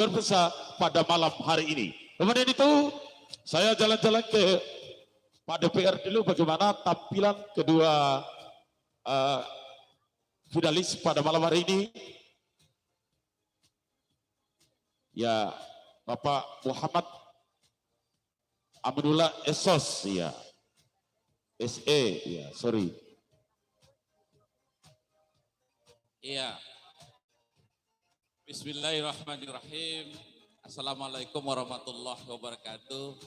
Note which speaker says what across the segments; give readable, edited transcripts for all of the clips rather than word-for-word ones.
Speaker 1: berbesar pada malam hari ini. Kemudian itu saya jalan-jalan ke Pak DPR dulu bagaimana tampilan kedua finalis pada malam hari ini. Ya, Bapak Muhammad Aminullah Esos, ya, SE, ya, sorry.
Speaker 2: Iya. Bismillahirrahmanirrahim. Assalamualaikum warahmatullahi wabarakatuh.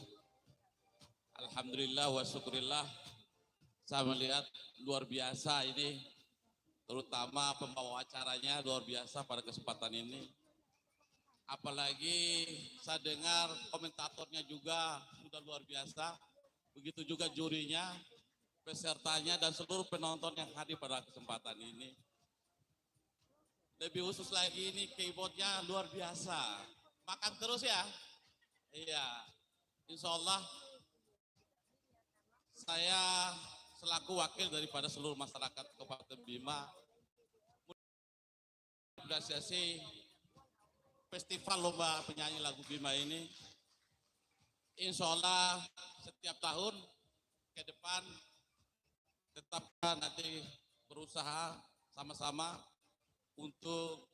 Speaker 2: Alhamdulillah wa syukurillah. Saya melihat luar biasa ini, terutama pembawa acaranya luar biasa pada kesempatan ini. Apalagi saya dengar komentatornya juga sudah luar biasa. Begitu juga jurinya, pesertanya dan seluruh penonton yang hadir pada kesempatan ini. Lebih khusus lagi ini keyboardnya luar biasa. Makan terus ya. Iya. Insya Allah saya selaku wakil daripada seluruh masyarakat Kabupaten Bima apresiasi festival lomba penyanyi lagu Bima ini. Insya Allah setiap tahun ke depan tetap nanti berusaha sama-sama untuk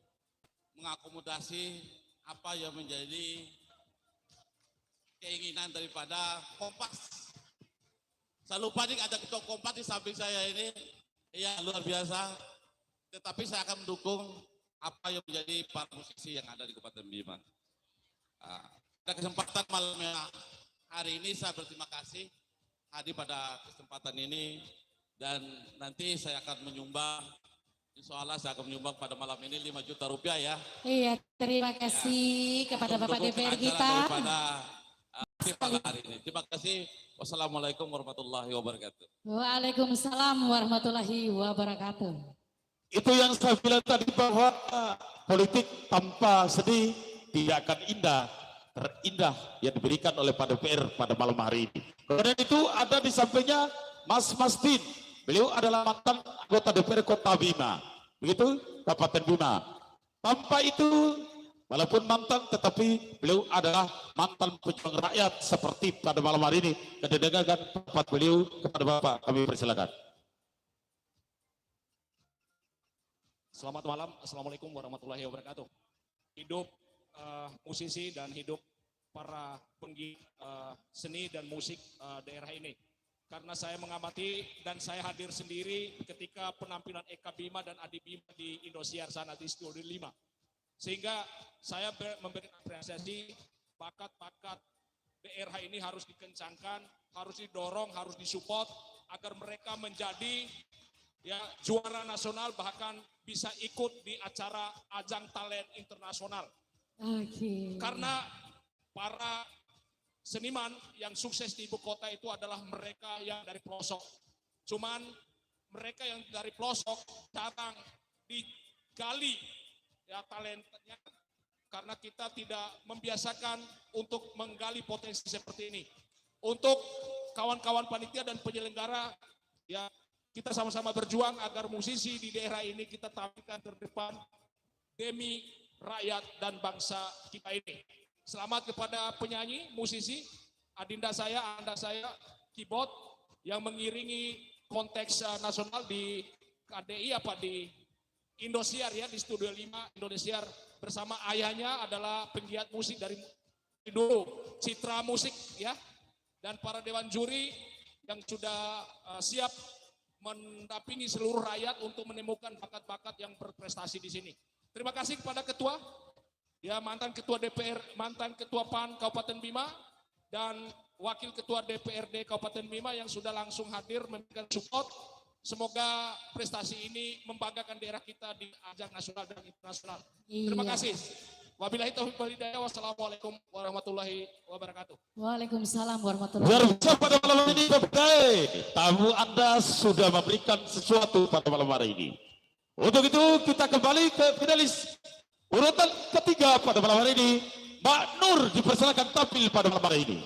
Speaker 2: mengakomodasi apa yang menjadi keinginan daripada Kompas. Saya lupa nih ada ketua Kompas di samping saya ini, iya luar biasa. Tetapi saya akan mendukung apa yang menjadi para musisi yang ada di Kabupaten Bima. Pada kesempatan malam hari ini saya berterima kasih hadir pada kesempatan ini dan nanti saya akan menyumbang. Insya Allah saya akan menyumbang pada malam ini 5 juta rupiah ya.
Speaker 3: Iya, terima kasih kepada Bapak DPR kita.
Speaker 2: Pada hari ini. Terima kasih. Wassalamualaikum warahmatullahi wabarakatuh.
Speaker 3: Waalaikumsalam warahmatullahi wabarakatuh.
Speaker 1: Itu yang saya bilang tadi bahwa politik tanpa sedih tidak akan indah, terindah yang diberikan oleh Pak DPR pada malam hari ini. Kemudian itu ada di sampingnya Mas Mastin. Beliau adalah mantan anggota DPR Kota Bima, begitu Kabupaten Bima. Tanpa itu, walaupun mantan, tetapi beliau adalah mantan pejuang rakyat seperti pada malam hari ini. Dan didengarkan pendapat beliau kepada Bapak, kami persilakan.
Speaker 4: Selamat malam, Assalamualaikum warahmatullahi wabarakatuh. Hidup musisi dan hidup para penggiat seni dan musik daerah ini. Karena saya mengamati dan saya hadir sendiri ketika penampilan Eka Bima dan Adi Bima di Indosiar sana di Studio 5. Sehingga saya memberikan apresiasi bakat-bakat daerah ini harus dikencangkan, harus didorong, harus disupport agar mereka menjadi ya juara nasional bahkan bisa ikut di acara ajang talent internasional. Karena para seniman yang sukses di ibu kota itu adalah mereka yang dari pelosok. Cuman mereka yang dari pelosok jarang digali ya talentanya karena kita tidak membiasakan untuk menggali potensi seperti ini. Untuk kawan-kawan panitia dan penyelenggara ya kita sama-sama berjuang agar musisi di daerah ini kita tampilkan terdepan demi rakyat dan bangsa kita ini. Selamat kepada penyanyi, musisi, adinda saya, anda saya, keyboard yang mengiringi konteks nasional di KDI di Indosiar ya, di Studio 5 Indosiar bersama ayahnya adalah penggiat musik dari dulu, Citra Musik ya, dan para dewan juri yang sudah siap mendampingi seluruh rakyat untuk menemukan bakat-bakat yang berprestasi di sini. Terima kasih kepada ketua. Ya, mantan ketua DPR, mantan ketua PAN Kabupaten Bima dan wakil ketua DPRD Kabupaten Bima yang sudah langsung hadir memberikan support. Semoga prestasi ini membanggakan daerah kita di ajang nasional dan internasional. Terima kasih. Wabillahi taufiq wal hidayah. Wassalamualaikum warahmatullahi wabarakatuh.
Speaker 3: Waalaikumsalam warahmatullahi wabarakatuh.
Speaker 1: Pada malam ini, tamu Anda sudah memberikan sesuatu pada malam hari ini. Untuk itu kita kembali ke finalis urutan ketiga pada malam hari ini. Mbak Nur dipersilakan tampil pada malam hari ini.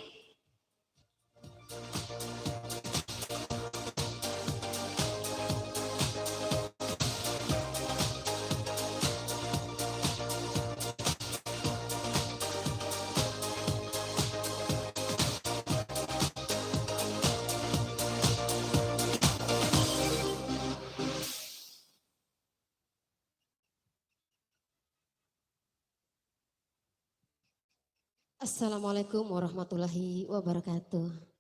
Speaker 3: Assalamualaikum warahmatullahi wabarakatuh.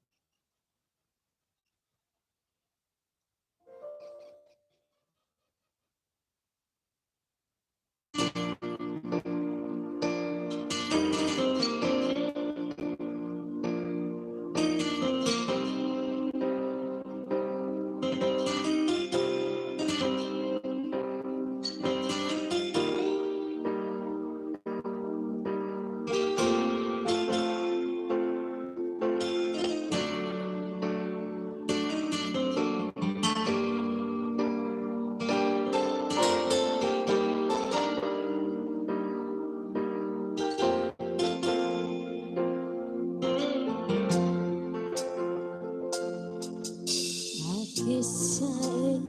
Speaker 3: Kisah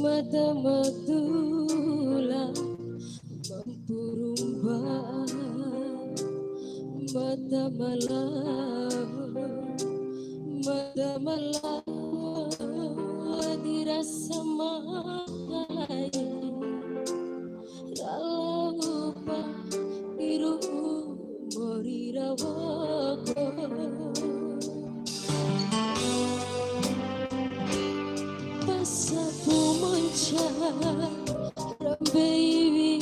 Speaker 3: mata matula mampurumba mata malam dirasa makai dalam upah biru morirawako pasapu moncar baby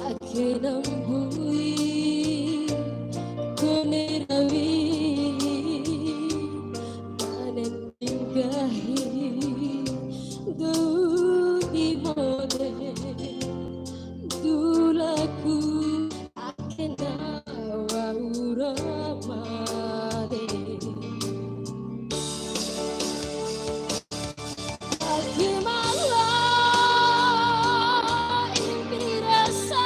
Speaker 3: akinambui konerawi manen tinggahi dui mode dulaku akenawa uramade Gimana ini rasa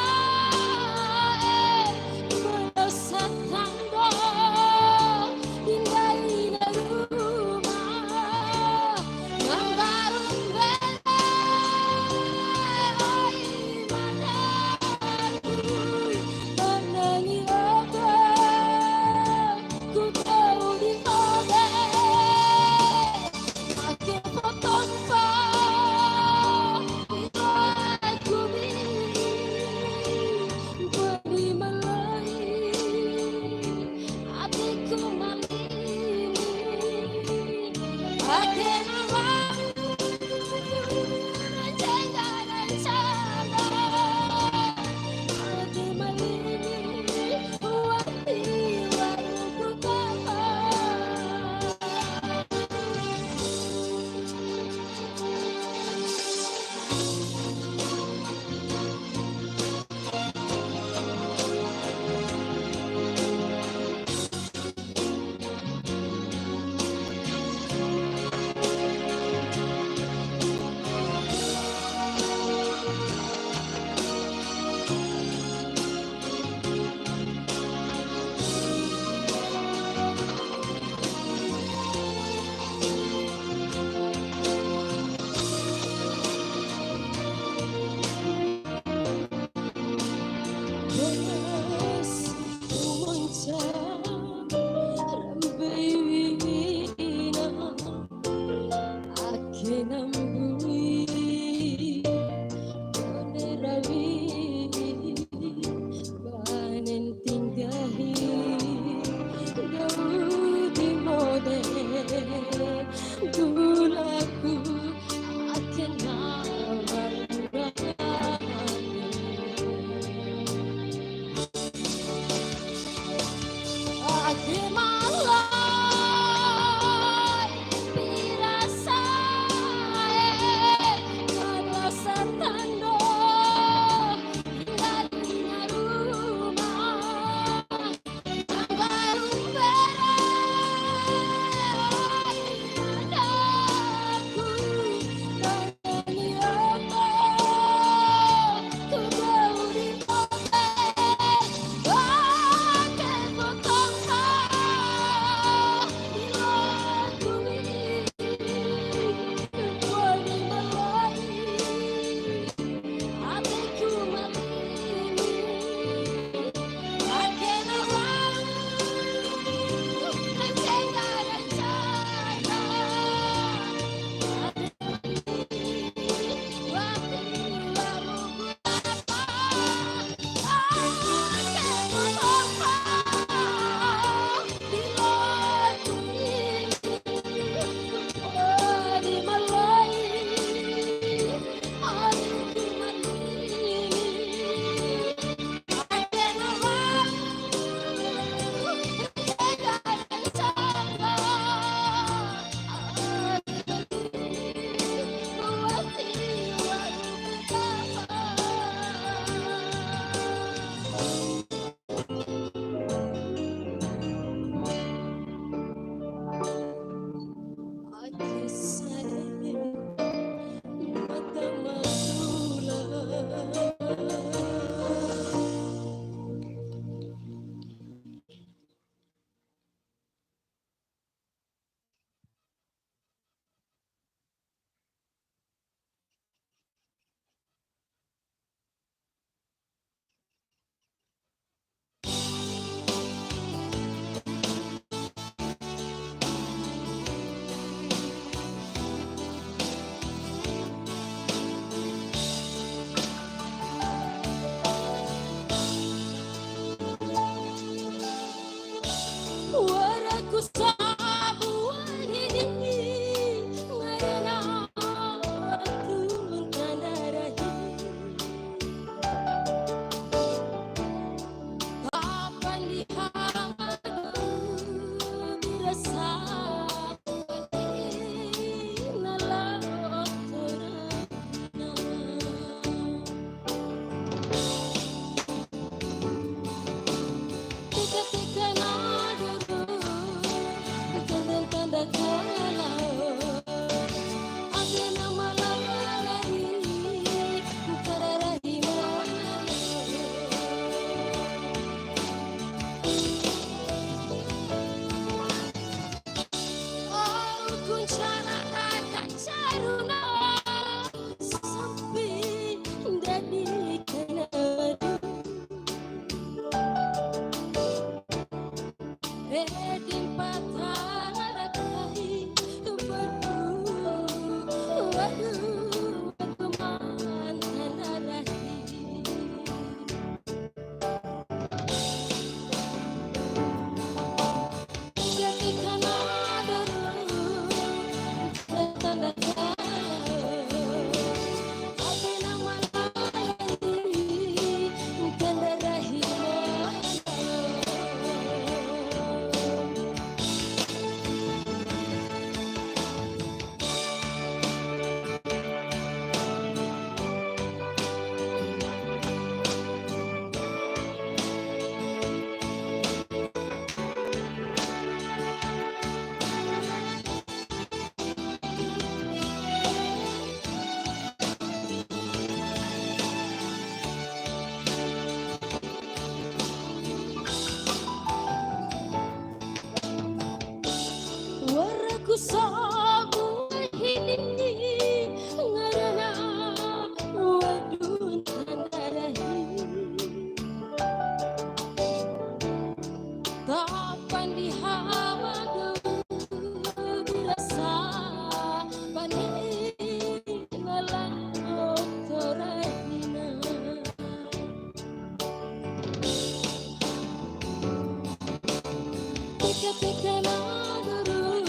Speaker 3: ketika menurun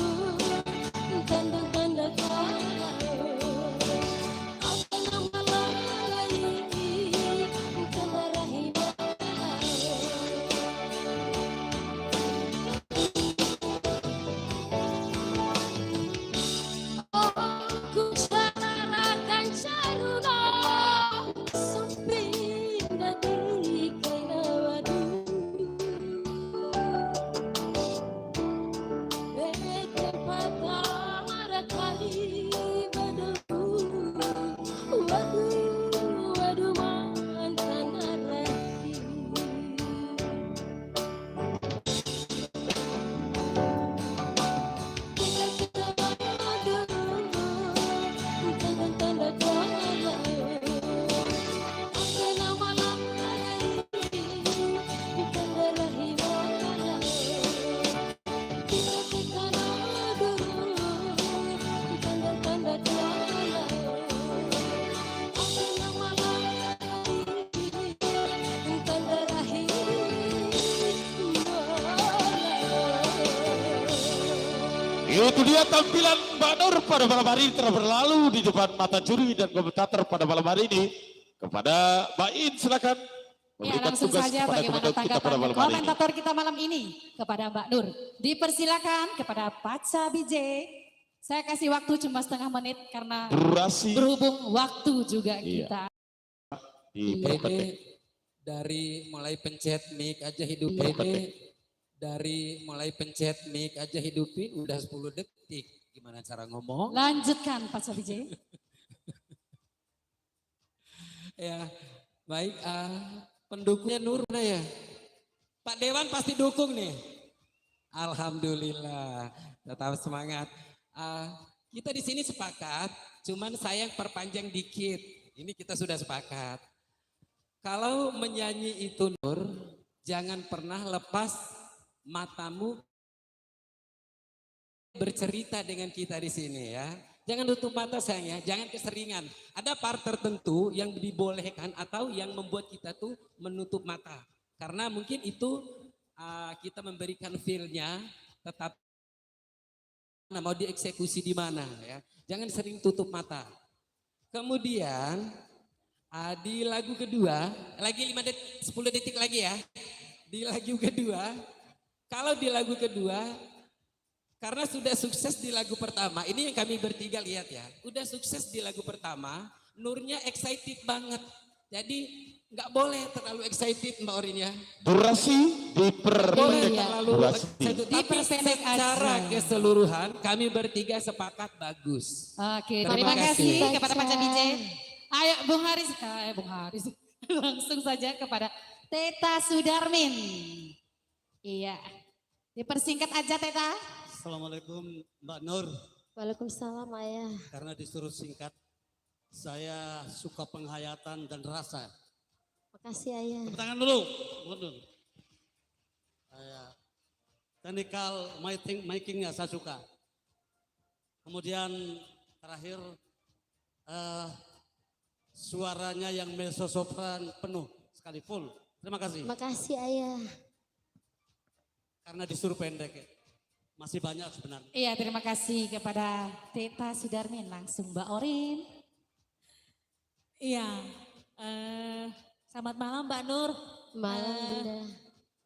Speaker 3: tanda-tanda kalau akan nama lain kemarahi aku carakan caruna sempit dari kena wadu beken patah kali badu wadu mantan lagi tanda-tanda kalau akan nama lain kemarahi ketika menurun tanda-tanda kalau akan nama lain kemarahi
Speaker 1: Itu dia tampilan Mbak Nur pada malam hari ini telah berlalu di depan mata juri dan komentator pada malam hari ini. Kepada Mbak In silakan
Speaker 3: Ya,
Speaker 1: memberikan
Speaker 3: langsung
Speaker 1: tugas
Speaker 3: saja
Speaker 1: kepada
Speaker 3: bagaimana
Speaker 1: komentator kita pada
Speaker 3: tanggapan
Speaker 1: malam hari ini.
Speaker 3: komentator kita malam ini kepada Mbak Nur. Dipersilakan kepada Paca BJ. Saya kasih waktu cuma setengah menit karena
Speaker 1: Durasi
Speaker 3: berhubung waktu juga
Speaker 1: Iya.
Speaker 3: kita.
Speaker 1: di
Speaker 5: Ini dari mulai pencet mic aja hidupin. Ini dari mulai pencet mic aja hidupin udah 10 detik. Gimana cara ngomong?
Speaker 3: Lanjutkan Paca BJ.
Speaker 5: Ya, baik. Pendukungnya Nur mana ya? Pak Dewan pasti dukung nih. Alhamdulillah, tetap semangat. Kita di sini sepakat, cuman saya yang perpanjang dikit. Ini kita sudah sepakat. Kalau menyanyi itu Nur, jangan pernah lepas matamu bercerita dengan kita di sini ya. Jangan tutup mata sayang ya, jangan keseringan. Ada part tertentu yang dibolehkan atau yang membuat kita tuh menutup mata. Karena mungkin itu kita memberikan feel-nya, tetap mau dieksekusi di mana ya. Jangan sering tutup mata. Kemudian di lagu kedua, lagi 10 detik lagi ya. Di lagu kedua, kalau di lagu kedua, karena sudah sukses di lagu pertama, ini yang kami bertiga lihat ya. Udah sukses di lagu pertama, Nurnya excited banget. Jadi nggak boleh terlalu excited Mbak Orin ya.
Speaker 1: durasi
Speaker 5: Boleh
Speaker 1: diperpendek.
Speaker 5: terlalu
Speaker 1: Durasi.
Speaker 5: excited. Tapi
Speaker 3: Diperpendek
Speaker 5: secara
Speaker 3: aja.
Speaker 5: keseluruhan kami bertiga sepakat bagus.
Speaker 3: Oke,
Speaker 5: Terima
Speaker 3: terima
Speaker 5: kasih.
Speaker 3: kasih kepada Paca BJ. Ayo Bung Haris, Bung Haris. Langsung saja kepada Teta Sudarmin. Iya. Dipersingkat aja Teta.
Speaker 6: Assalamualaikum Mbak Nur.
Speaker 3: Waalaikumsalam Ayah.
Speaker 6: Karena disuruh singkat, saya suka penghayatan dan rasa.
Speaker 3: Makasih Ayah.
Speaker 6: Tepuk tangan dulu. Mundur. Saya technical makingnya saya suka. Kemudian terakhir suaranya yang mezzo sopran penuh sekali full. Terima kasih.
Speaker 3: Makasih Ayah.
Speaker 6: Karena disuruh pendek ya. Masih banyak sebenarnya.
Speaker 3: Iya, terima kasih kepada Teta Sudarmin. Langsung Mbak Orin.
Speaker 7: Iya, selamat malam Mbak Nur.
Speaker 3: Malam Bunda.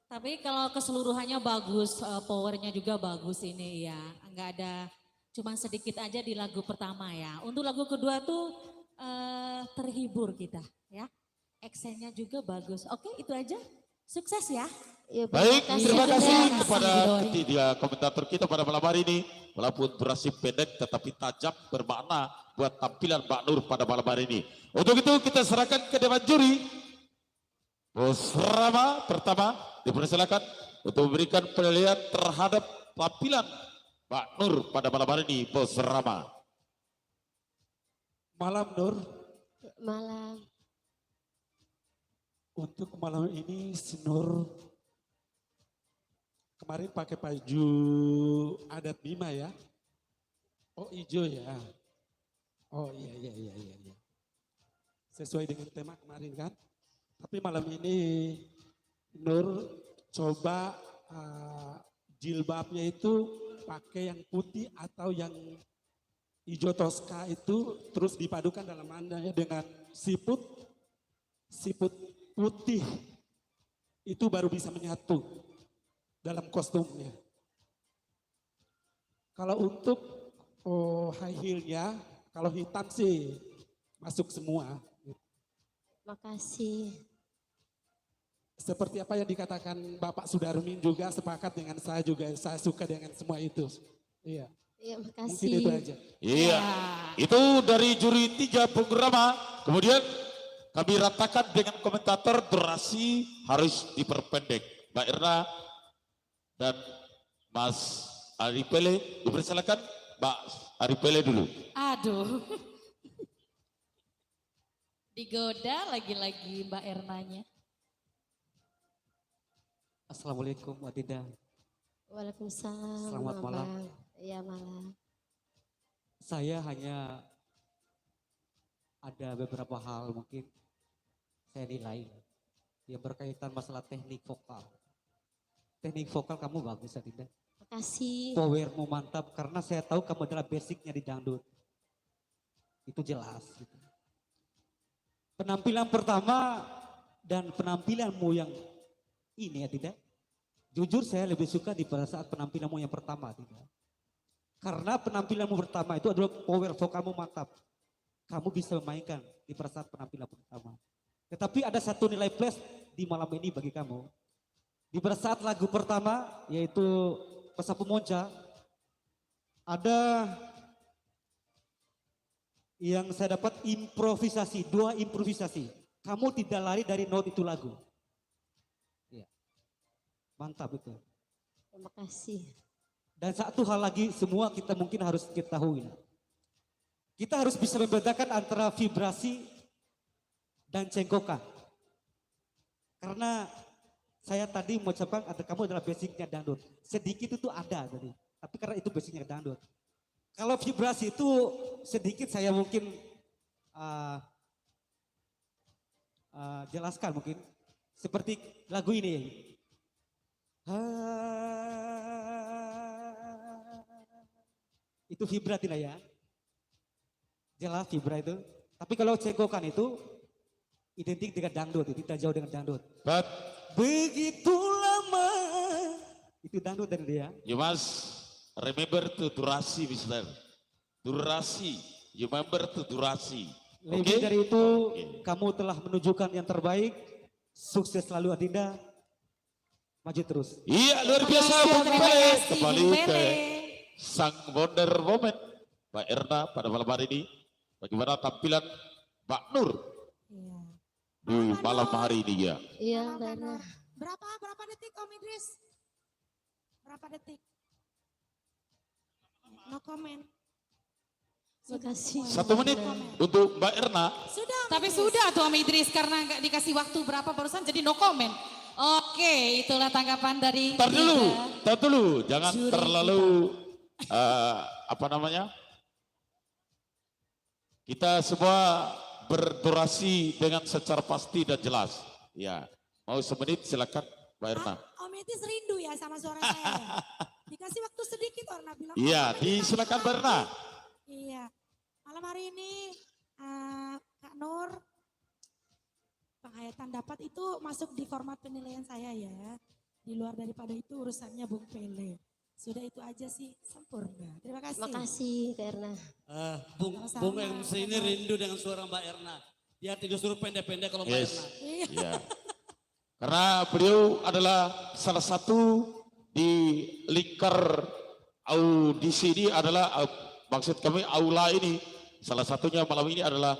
Speaker 7: Tapi kalau keseluruhannya bagus, powernya juga bagus ini ya. Enggak ada, cuma sedikit aja di lagu pertama ya. Untuk lagu kedua tuh terhibur kita ya. Actionnya juga bagus. Oke, itu aja. Sukses ya.
Speaker 3: Ya,
Speaker 1: Baik, terima kasih
Speaker 3: Bunda.
Speaker 1: kepada
Speaker 3: Doi.
Speaker 1: ketiga komentator kita pada malam hari ini. Walaupun durasi pendek tetapi tajam bermakna buat tampilan Mbak Nur pada malam hari ini. Untuk itu kita serahkan ke dewan juri. Bos Rama pertama dipersilakan untuk memberikan penilaian terhadap tampilan Mbak Nur pada malam hari ini. Bos Rama.
Speaker 8: Malam Nur,
Speaker 3: Malam.
Speaker 8: untuk malam ini si Nur kemarin pakai baju adat Bima ya. Oh hijau ya. Oh iya. Sesuai dengan tema kemarin kan. Tapi malam ini Nur coba jilbabnya itu pakai yang putih atau yang hijau toska itu terus dipadukan dalam andanya dengan siput putih itu baru bisa menyatu dalam kostumnya. Kalau untuk high heel-nya, kalau hitam sih masuk semua.
Speaker 9: Makasih.
Speaker 8: Seperti apa yang dikatakan Bapak Sudarmin juga sepakat dengan saya juga, saya suka dengan semua itu. Iya.
Speaker 9: Iya,
Speaker 8: Mungkin
Speaker 9: makasih.
Speaker 8: itu aja.
Speaker 1: Iya, itu dari juri 3 penggerama. Kemudian kami ratakan dengan komentator durasi harus diperpendek. Mbak Erna dan Mas Ari Pele, dipersilakan Mbak Ari Pele dulu.
Speaker 3: Aduh. Digoda lagi-lagi Mbak Ernanya.
Speaker 6: Assalamualaikum Mbak Dinda.
Speaker 9: Waalaikumsalam.
Speaker 6: Selamat malam.
Speaker 9: Bang. Iya malam.
Speaker 6: Saya hanya ada beberapa hal mungkin saya nilai yang berkaitan masalah teknik vokal. Teknik vokal kamu bagus ya Dinda.
Speaker 9: Makasih.
Speaker 6: Powermu mantap karena saya tahu kamu adalah basicnya di dangdut. Itu jelas. Gitu. Penampilan pertama dan penampilanmu yang ini ya tidak. Jujur saya lebih suka di pada saat penampilanmu yang pertama tidak. Karena penampilanmu pertama itu adalah power vokalmu mantap. Kamu bisa memainkan di pada saat penampilan pertama. Tetapi ada satu nilai plus di malam ini bagi kamu. Di pada saat lagu pertama yaitu Pesapu Monca. Ada yang saya dapat improvisasi, 2 improvisasi. Kamu tidak lari dari note itu lagu. Ya. Mantap itu.
Speaker 9: Terima kasih.
Speaker 6: Dan satu hal lagi semua kita mungkin harus ketahui. Kita harus bisa membedakan antara vibrasi dan cengkokan. Karena saya tadi mengucapkan ada kamu adalah basicnya dangdut. Sedikit itu ada tadi. Tapi karena itu basicnya dangdut. Kalau vibrasi itu sedikit saya mungkin jelaskan mungkin. Seperti lagu ini. Itu vibra tidak ya? Jelas vibra itu. Tapi kalau cengkokan itu identik dengan dangdut, itu tidak jauh dengan dangdut.
Speaker 1: But
Speaker 6: Begitu lama. Itu dangdut dari dia.
Speaker 1: you must remember to durasi, Mister. Durasi. You remember to durasi.
Speaker 6: Lebih
Speaker 1: Oke?
Speaker 6: dari itu,
Speaker 1: Oke.
Speaker 6: kamu telah menunjukkan yang terbaik. Sukses selalu Adinda. Maju terus.
Speaker 1: Iya, luar biasa Bung
Speaker 3: Terima
Speaker 1: Pele.
Speaker 3: kasih,
Speaker 1: Kembali
Speaker 3: Bung
Speaker 1: ke
Speaker 3: Pele.
Speaker 1: sang wonder woman Mbak Erna pada malam hari ini. Bagaimana tampilan Mbak Nur
Speaker 3: Iya.
Speaker 1: di malam hari ini ya?
Speaker 9: Iya benar.
Speaker 10: Berapa detik Om Idris? Berapa detik? No comment.
Speaker 9: Makasih.
Speaker 1: 1 menit untuk Mbak Erna.
Speaker 10: Sudah.
Speaker 3: Tapi sudah tuh Om Idris karena nggak dikasih waktu berapa barusan jadi no comment. Oke, itulah tanggapan dari
Speaker 1: Tar dulu,
Speaker 3: tiga
Speaker 1: tar dulu. Jangan
Speaker 3: juri
Speaker 1: terlalu apa namanya? Kita semua berdurasi dengan secara pasti dan jelas. Ya, mau 1 menit silakan Mbak Erna.
Speaker 10: Om Idris rindu ya sama suara saya. Ya? Dikasih waktu sedikit Orna bilang.
Speaker 1: Iya,
Speaker 10: "Oh, Om Idris
Speaker 1: disilakan
Speaker 10: lagi."
Speaker 1: Mbak Erna.
Speaker 10: Iya. Malam hari ini Kak Nur penghayatan dapat itu masuk di format penilaian saya ya. Di luar daripada itu urusannya Bung Pele. Sudah itu aja sih sempurna. Terima kasih.
Speaker 9: Makasih karena
Speaker 10: Sama-sama.
Speaker 6: Bung MC ini rindu dengan suara Mbak Erna. Dia tidak suruh pendek-pendek kalau Mbak
Speaker 1: Yes.
Speaker 6: Erna.
Speaker 1: Ya. Karena beliau adalah salah satu di lingkar audisi ini adalah maksud kami aula ini salah satunya malam ini adalah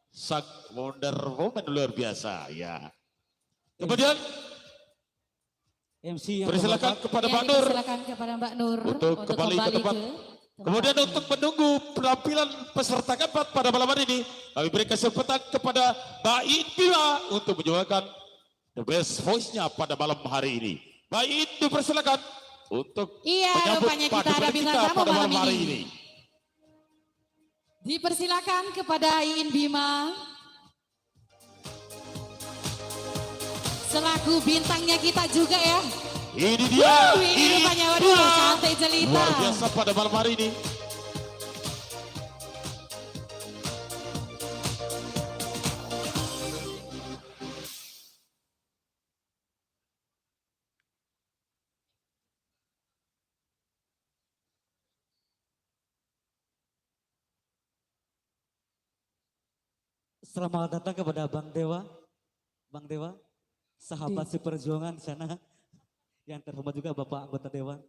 Speaker 1: sang wonder woman luar biasa ya. Kemudian
Speaker 6: MC yang
Speaker 1: persilakan
Speaker 6: terhormat,
Speaker 1: kepada
Speaker 3: Ya,
Speaker 1: Mbak Nur
Speaker 3: dipersilakan kepada Mbak Nur
Speaker 1: untuk kembali ke tempat. Kemudian untuk menunggu penampilan peserta keempat pada malam hari ini, kami beri kesempatan kepada Mbak Indira untuk menjualkan the best voice-nya pada malam hari ini. Mbak Ind, dipersilakan untuk
Speaker 3: Iya,
Speaker 1: menyambut
Speaker 3: rupanya kita ada
Speaker 1: paduan
Speaker 3: bintang
Speaker 1: kita
Speaker 3: tamu
Speaker 1: pada
Speaker 3: malam
Speaker 1: malam hari
Speaker 3: ini.
Speaker 1: ini.
Speaker 3: Dipersilakan kepada Iin Bima selaku bintangnya kita juga ya.
Speaker 1: Ini dia.
Speaker 3: Ini rupanya waduh cantik jelita.
Speaker 1: Luar biasa pada malam hari ini.
Speaker 6: Selamat datang kepada Bang Dewa, sahabat seperjuangan di sana. Yang terhormat juga Bapak anggota Dewan.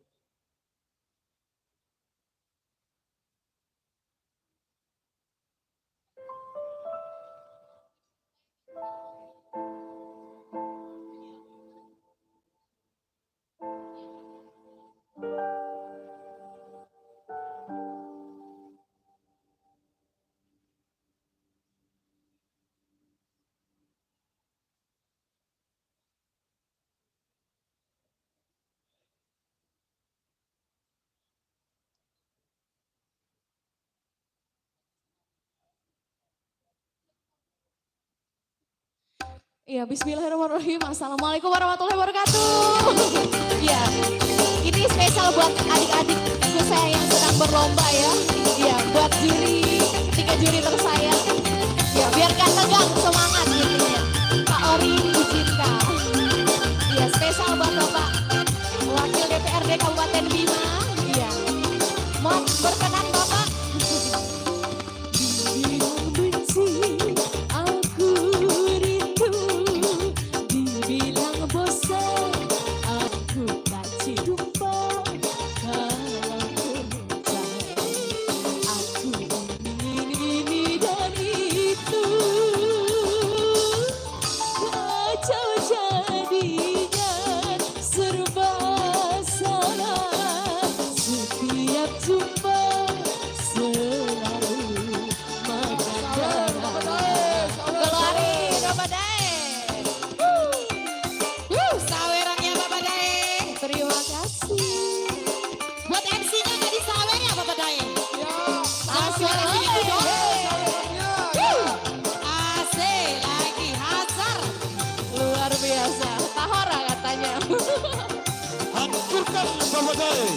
Speaker 11: Iya, bismillahirrahmanirrahim. Assalamualaikum warahmatullahi wabarakatuh. Iya, ini spesial buat adik-adikku saya yang sedang berlomba ya. Iya, buat juri, 3 juri tersayang. Ya, biar gak tegang, semangat gitu ya. Pak Ori Ujinka. Iya, spesial buat Bapak Wakil DPRD Kabupaten Bima. Iya, mohon berkenan Bapak. Dibilang benci, aku rindu. Dibilang bosan, aku tak jumpa. Kalau kemudian aku ingin ini dan itu, kacau jadinya, serba salah. Setiap jumpa selalu makan darah.
Speaker 3: Keluarin Bapak Dae. Sawerannya Bapak Dae.
Speaker 11: Terima kasih.
Speaker 3: Buat MC-nya nggak disawer ya Bapak Dae? Jangan suara
Speaker 11: Asal.
Speaker 3: sini dong. Asik lagi hazar.
Speaker 11: Luar biasa. Tahora katanya.
Speaker 1: Hancurkan Bapak Dae.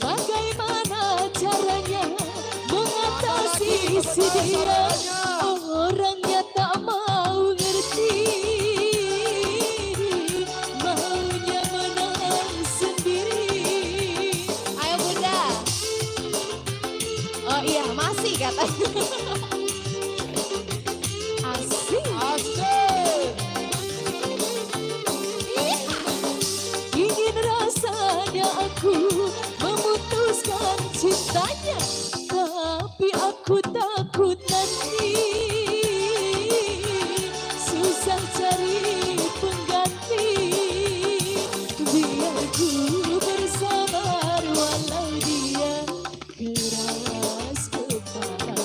Speaker 11: Bagaimana caranya mengatasi si dia, orangnya tak mau ngerti, maunya menang sendiri. Ayo Bunda. Oh iya masih katanya. Asik. Ingin rasanya aku memutuskan cintanya, tapi aku takut nanti susah cari pengganti. Biar ku bersabar walau dia keras kepala.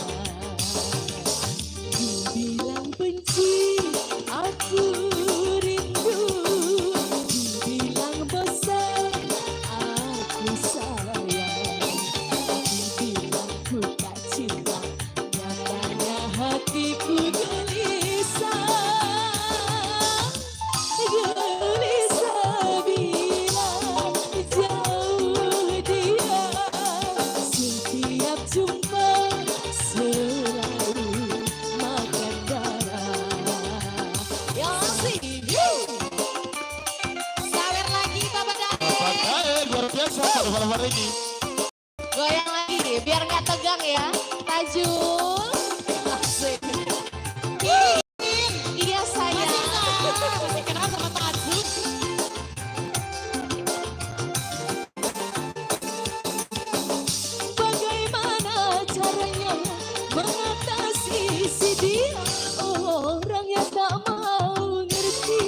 Speaker 11: Dibilang benci, aku rindu. Dibilang bosan, aku sayang. Dibilang ku tak cinta, nyatanya hatiku gelisah. Gelisah bila jauh dia. Setiap jumpa selalu makan darah. Ya sih.
Speaker 3: Sawer lagi Bapak Dae.
Speaker 1: Bapak Dae luar biasa pada malam hari ini.
Speaker 11: Goyang lagi nih, biar nggak tegang ya. Tajul. Asik. Iya sayang.
Speaker 3: Masih kenal sama Tajul.
Speaker 11: Bagaimana caranya mengatasi si dia, orang yang tak mau ngerti,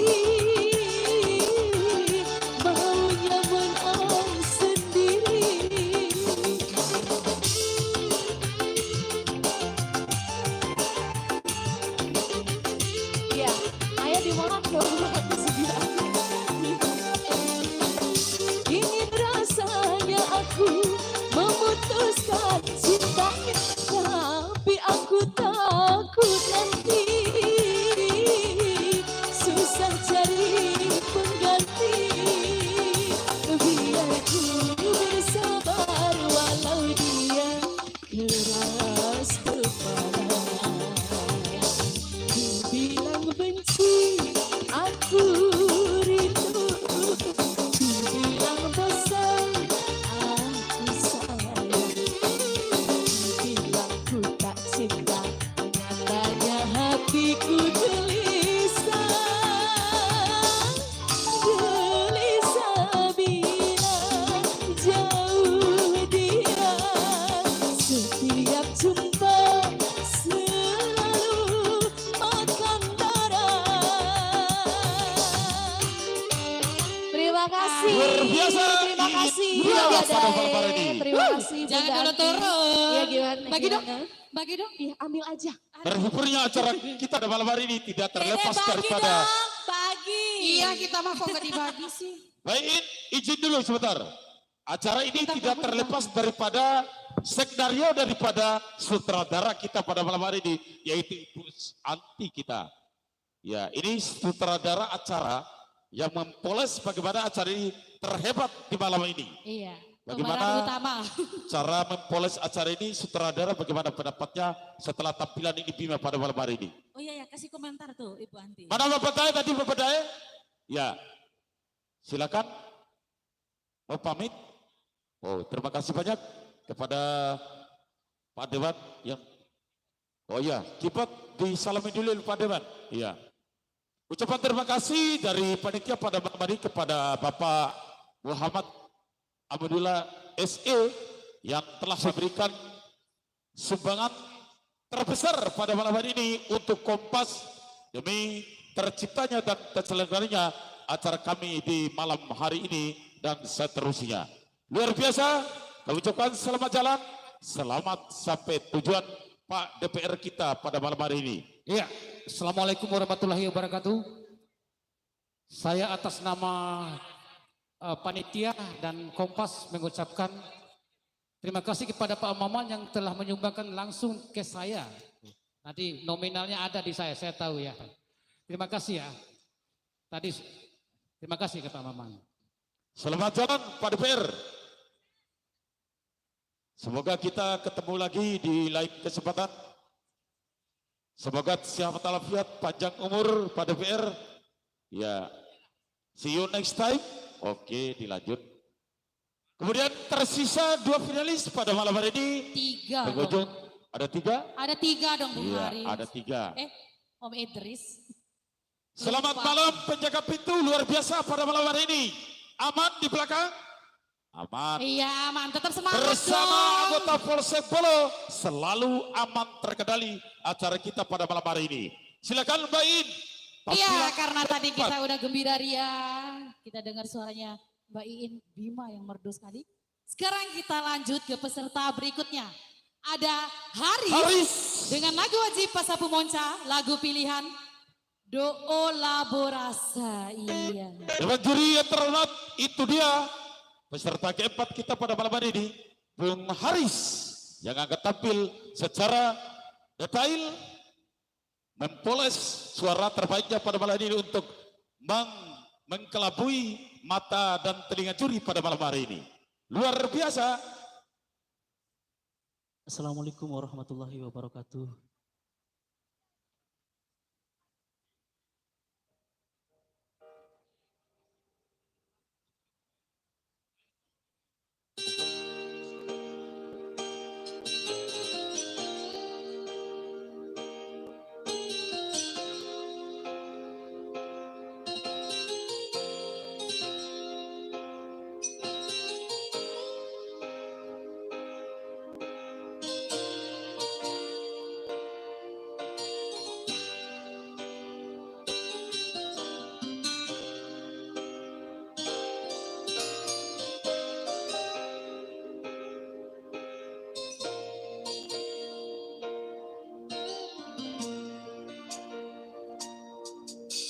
Speaker 11: maunya menang sendiri. Ya, ayo dimohon dong. Ingin rasanya aku memutuskan cintanya, tapi aku takut nanti susah cari pengganti.
Speaker 1: Luar biasa.
Speaker 11: Terima kasih.
Speaker 1: Ini
Speaker 11: Bunda
Speaker 1: pada malam hari
Speaker 11: Dae.
Speaker 1: ini.
Speaker 11: Terima kasih Bunda
Speaker 3: Jangan dulu
Speaker 11: Anti.
Speaker 3: turun.
Speaker 11: Iya gimana?
Speaker 3: Bagi dong.
Speaker 11: gimana?
Speaker 3: Bagi dong.
Speaker 11: Iya ambil aja.
Speaker 1: Terhiburnya acara kita pada malam hari ini tidak terlepas
Speaker 7: Dede, bagi
Speaker 1: daripada.
Speaker 7: dong, bagi.
Speaker 3: Iya kita mah kok gak dibagi sih.
Speaker 1: Baik, izin dulu sebentar. Acara ini tidak terlepas daripada skenario daripada sutradara kita pada malam hari ini, yaitu Ibu Anti kita. Ya, ini sutradara acara yang mempoles bagaimana acara ini terhebat di malam ini.
Speaker 3: Iya.
Speaker 1: Bagaimana
Speaker 3: Pemeran utama.
Speaker 1: cara mempoles acara ini, sutradara bagaimana pendapatnya setelah tampilan ini Bima pada malam hari ini.
Speaker 7: Oh iya ya, kasih komentar tuh Ibu Anti.
Speaker 1: Mana Bapak Dae tadi Bapak Dae? Ya, silakan. Mau pamit? Oh, terima kasih banyak kepada Pak Dewan yang. Oh ya, kibat disalami dulu Pak Dewan. Iya. Ucapan terima kasih dari panitia pada malam hari kepada Bapak Muhammad Abdullah SE yang telah memberikan sumbangan terbesar pada malam hari ini untuk Kompas demi terciptanya dan terselenggaranya acara kami di malam hari ini dan seterusnya. Luar biasa, kami ucapkan selamat jalan, selamat sampai tujuan Pak DPR kita pada malam hari ini.
Speaker 6: Iya, Assalamualaikum warahmatullahi wabarakatuh. Saya atas nama panitia dan Kompas mengucapkan terima kasih kepada Pak Maman yang telah menyumbangkan langsung ke saya. Nanti nominalnya ada di saya tahu ya. Terima kasih ya. Tadi terima kasih ke Pak Maman.
Speaker 1: Selamat jalan Pak DPR. Semoga kita ketemu lagi di lain kesempatan. Semoga sehat walafiat, panjang umur Pak DPR. Ya, see you next time. Oke, dilanjut. Kemudian tersisa 2 finalis pada malam hari ini.
Speaker 3: 3
Speaker 1: Pengunjung
Speaker 3: dong.
Speaker 1: ada 3?
Speaker 3: Ada 3 dong Bung
Speaker 1: Iya,
Speaker 3: Haris.
Speaker 1: ada 3.
Speaker 3: Om Idris.
Speaker 1: Selamat
Speaker 3: Lupa.
Speaker 1: malam penjaga pintu luar biasa pada malam hari ini. Aman di belakang? Aman.
Speaker 3: Iya aman, tetap semangat
Speaker 1: Bersama
Speaker 3: dong.
Speaker 1: anggota Polsek Bolo selalu aman terkendali acara kita pada malam hari ini. Silakan Mbak In.
Speaker 3: Iya
Speaker 1: Tampilan
Speaker 3: karena tadi
Speaker 1: terdepan.
Speaker 3: kita udah gembira ria. Kita dengar suaranya Mbak Iin Bima yang merdu sekali. Sekarang kita lanjut ke peserta berikutnya. Ada Haris dengan lagu wajib Pasapu Monca, lagu pilihan Do'o Laborasa. Iya.
Speaker 1: Dewan juri yang terhormat, itu dia peserta keempat kita pada malam hari ini, Bung Haris yang akan tampil secara detail mempoles suara terbaiknya pada malam ini untuk mengkelabui mata dan telinga juri pada malam hari ini. Luar biasa.
Speaker 6: Assalamualaikum warahmatullahi wabarakatuh.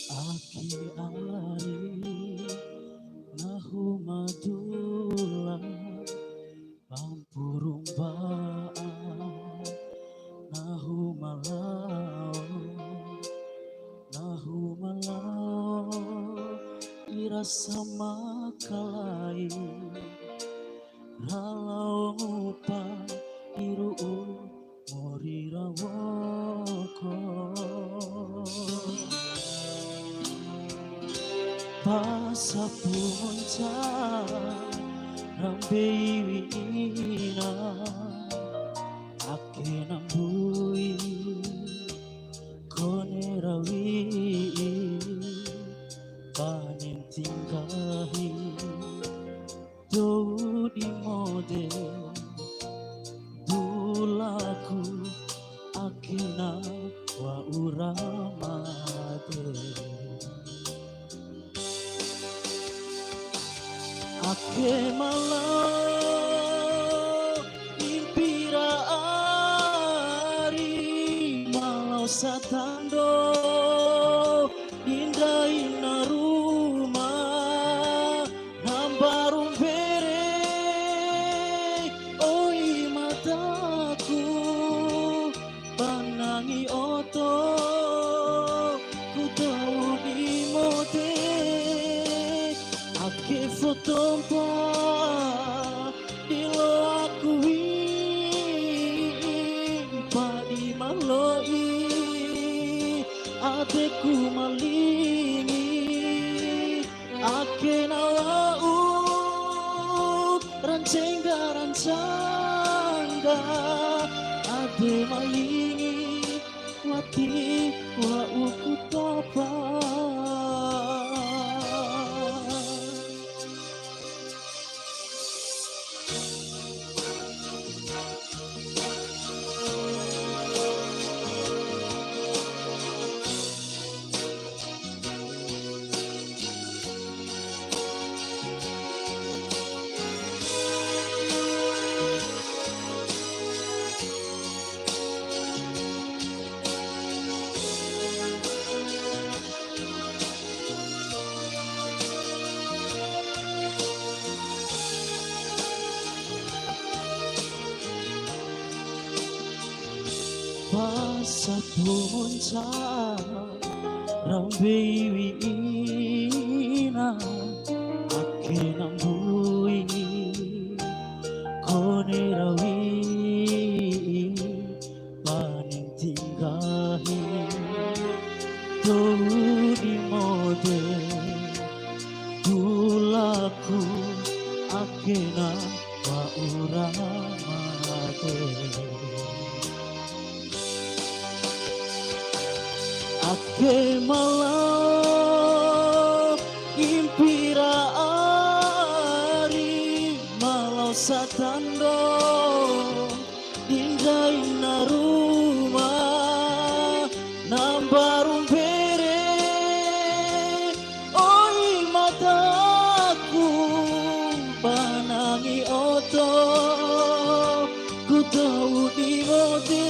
Speaker 6: Aki ari nahu madula pampurung baan nahu malau irasa makalai ralau ngupan iru morira woko Pasapu monca rambe wina ake nambui kone rawi panen tinggahi do di mode dulaku akina wa uramade ake malau impira ari malau satando indah ina rumah nambarum bere oi mataku panangi oto ku tahu di mote ake fotompa dilo aku padi maloi adeku malingi ake nawaut rancengga ade malingi wati wa uku tapa Pasapunca rambe ina ake nambui kone rawi paning tinggahi tuh di mode dulaku ake na wa uramate ake malau impira ari malau satando indah ina rumah nambarum bere oi mataku panangi oto ku tahu di mote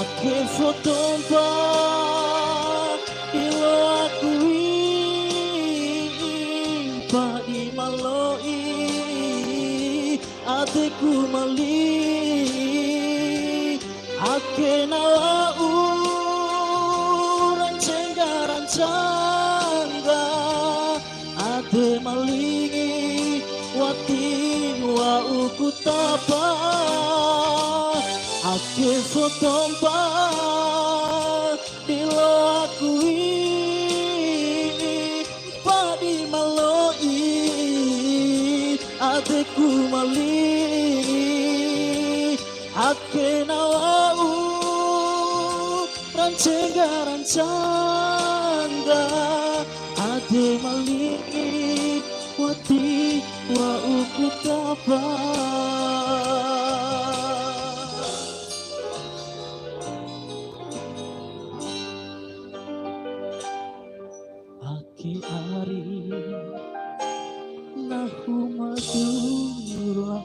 Speaker 6: ake fotompa ilo aku padi maloi adeku mali ake nawau rancangga ade malingi wati wa uku tapa ake fotompa dilo aku padi maloi adeku mali ake nawau rancangga ade malingi wati wa uku tapa Aki ari nahu madura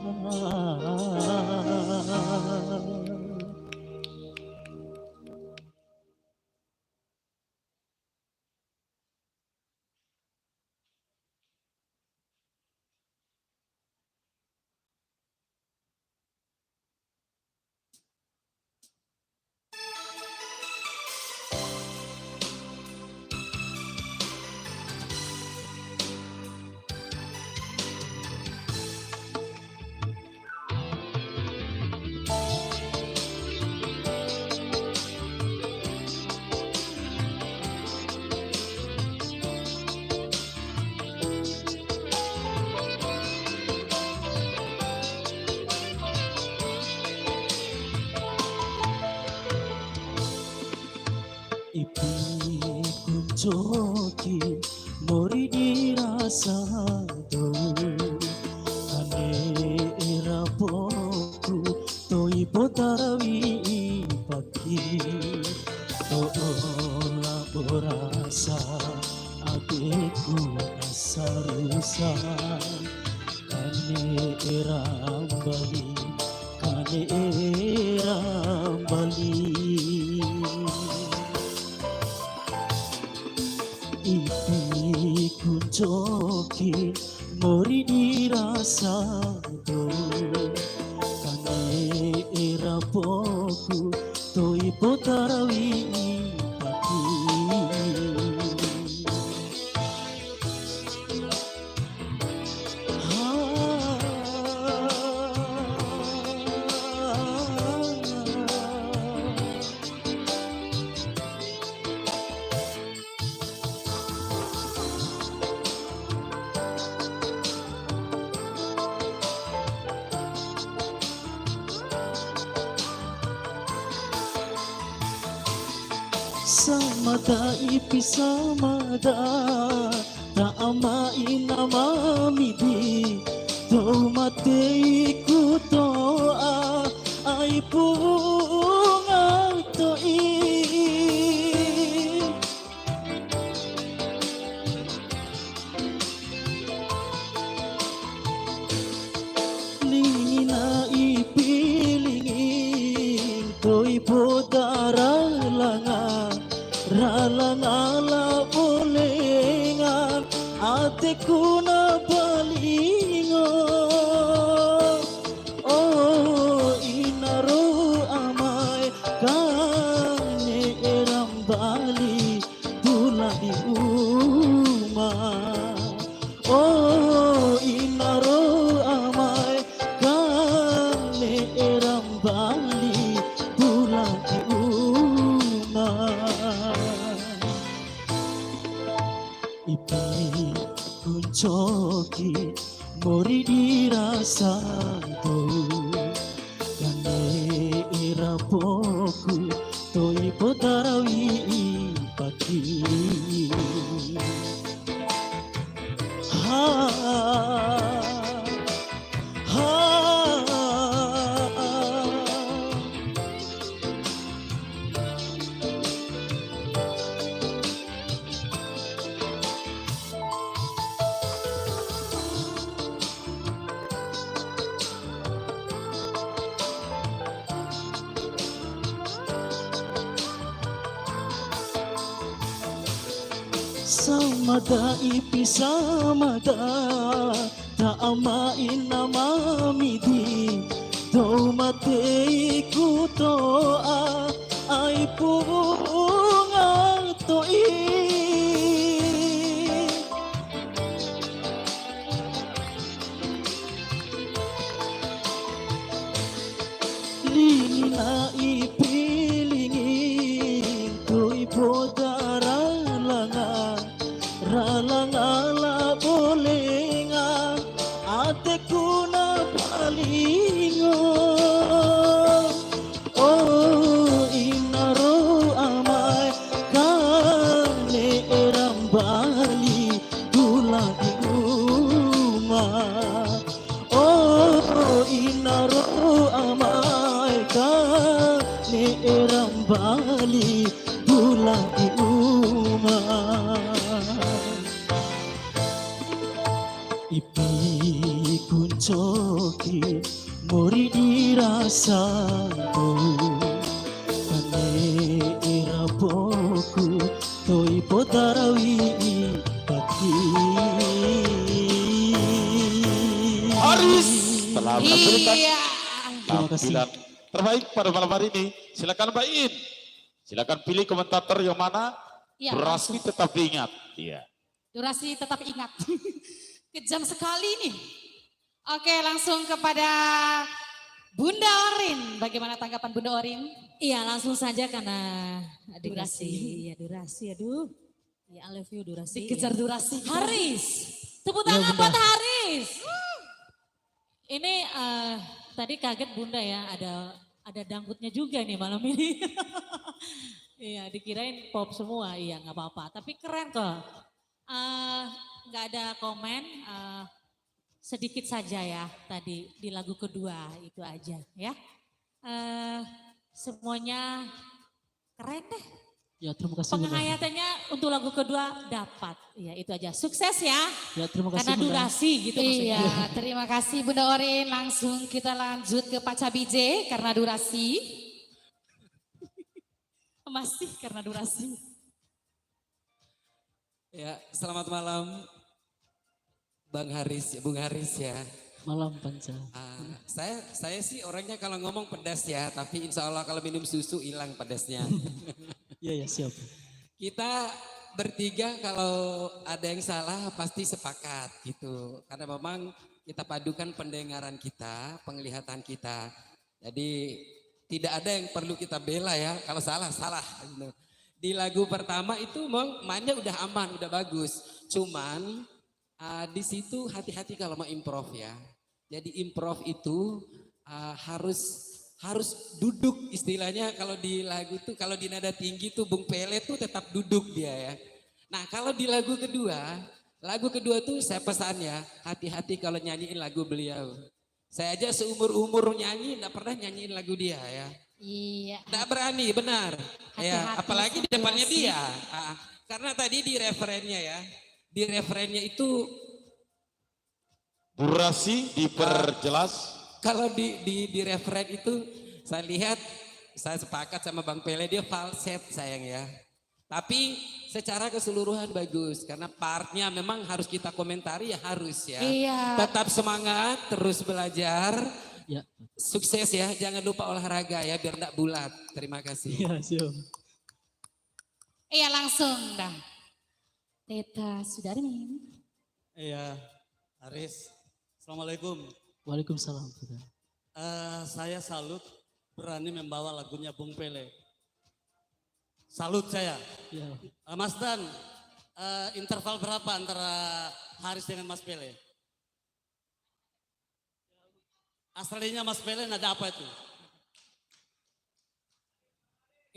Speaker 6: Joki mori dirasa do ane era poku toi potarawi paki to la borasa adeku sarusa kane erambali kane erambali ipi kunjoki mori dirasa do kane erapoku toi potarawi pati Samada ipi samada ta ama inamamidi do mate ikuto ai punga to lingina ipilingin toy podara langa ralangala bolengan atiku na balingo oh inaro amai kane erambali tuladi uma oh inaro amai kane erambali tuladi uma ipi kuncoki mori dirasa do kane irapoku toi potarawi pati ha ha samada ipi samada ta ama inamamidi do mate ikuto ai punga to lina ipilingin toy podara ralangala bolenga atiku na palingo oh inaro amai kane erambali tuladi uma oh inaro amai kane erambali tuladi uma ipi kuncoki mori dirasa do kane irapoku toi potarawi pati
Speaker 1: Haris telah menampilkan
Speaker 3: Iya.
Speaker 1: tampilan terbaik pada malam hari ini. Silakan Mbak In. Silakan pilih komentator yang mana.
Speaker 3: Iya,
Speaker 1: Durasi tetap diingat. Iya.
Speaker 3: Durasi tetap ingat. Kejam sekali nih. Oke, langsung kepada Bunda Orin. Bagaimana tanggapan Bunda Orin?
Speaker 7: Iya langsung saja karena
Speaker 3: Durasi.
Speaker 7: Iya durasi, aduh. Ya I love you durasi.
Speaker 3: Dikejar
Speaker 7: ya.
Speaker 3: durasi.
Speaker 7: Haris, tepuk tangan buat Haris. Ini tadi kaget Bunda ya, ada dangdutnya juga nih malam ini. Iya dikirain pop semua, iya nggak apa-apa. Tapi keren kok. Nggak ada komen, sedikit saja ya tadi di lagu kedua itu aja ya. Semuanya keren deh.
Speaker 12: Ya, terima kasih Bunda.
Speaker 7: Penghayatannya untuk lagu kedua dapat. Ya, itu aja. Sukses ya.
Speaker 12: Ya, terima kasih
Speaker 7: Karena
Speaker 12: Bunda.
Speaker 7: durasi gitu maksudnya.
Speaker 3: Iya, terima kasih Bunda Orin. Langsung kita lanjut ke Pak Cabije karena durasi. Masih karena durasi.
Speaker 5: Ya, selamat malam Bang Haris, Bung Haris ya.
Speaker 12: Malam Panca.
Speaker 5: Saya sih orangnya kalau ngomong pedas ya, tapi insya Allah kalau minum susu hilang pedasnya.
Speaker 12: Iya, ya siap.
Speaker 5: Kita bertiga kalau ada yang salah pasti sepakat gitu. Karena memang kita padukan pendengaran kita, penglihatan kita. Jadi tidak ada yang perlu kita bela ya, kalau salah, salah. Gitu. Di lagu pertama itu memang mainnya udah aman, udah bagus. Cuman di situ hati-hati kalau mau improv ya. Jadi improv itu harus duduk istilahnya kalau di lagu tuh, kalau di nada tinggi tuh Bung Pele tuh tetap duduk dia ya. Nah kalau di lagu kedua tuh saya pesan ya, hati-hati kalau nyanyiin lagu beliau. Saya aja seumur-umur nyanyi enggak pernah nyanyiin lagu dia ya.
Speaker 3: Iya.
Speaker 5: Enggak berani, benar. Ya, apalagi di depannya dia. Karena tadi di referennya ya, di referennya itu
Speaker 1: durasi diperjelas.
Speaker 5: Kalau di referen itu saya lihat, saya sepakat sama Bang Pele, dia falset sayang ya. Tapi secara keseluruhan bagus karena partnya memang harus kita komentari ya, harus ya.
Speaker 3: Iya.
Speaker 5: Tetap semangat, terus belajar.
Speaker 12: Ya.
Speaker 5: Sukses ya, jangan lupa olahraga ya biar enggak bulat. Terima kasih.
Speaker 12: Iya, siap.
Speaker 3: Iya langsung dah. Teta Sudarmin.
Speaker 13: Iya, Haris. Assalamualaikum.
Speaker 12: Waalaikumsalam.
Speaker 13: Saya salut berani membawa lagunya Bung Pele. Salut saya.
Speaker 12: Ya.
Speaker 13: Mas Dan, interval berapa antara Haris dengan Mas Pele? Aslinya Mas Pele nada apa itu?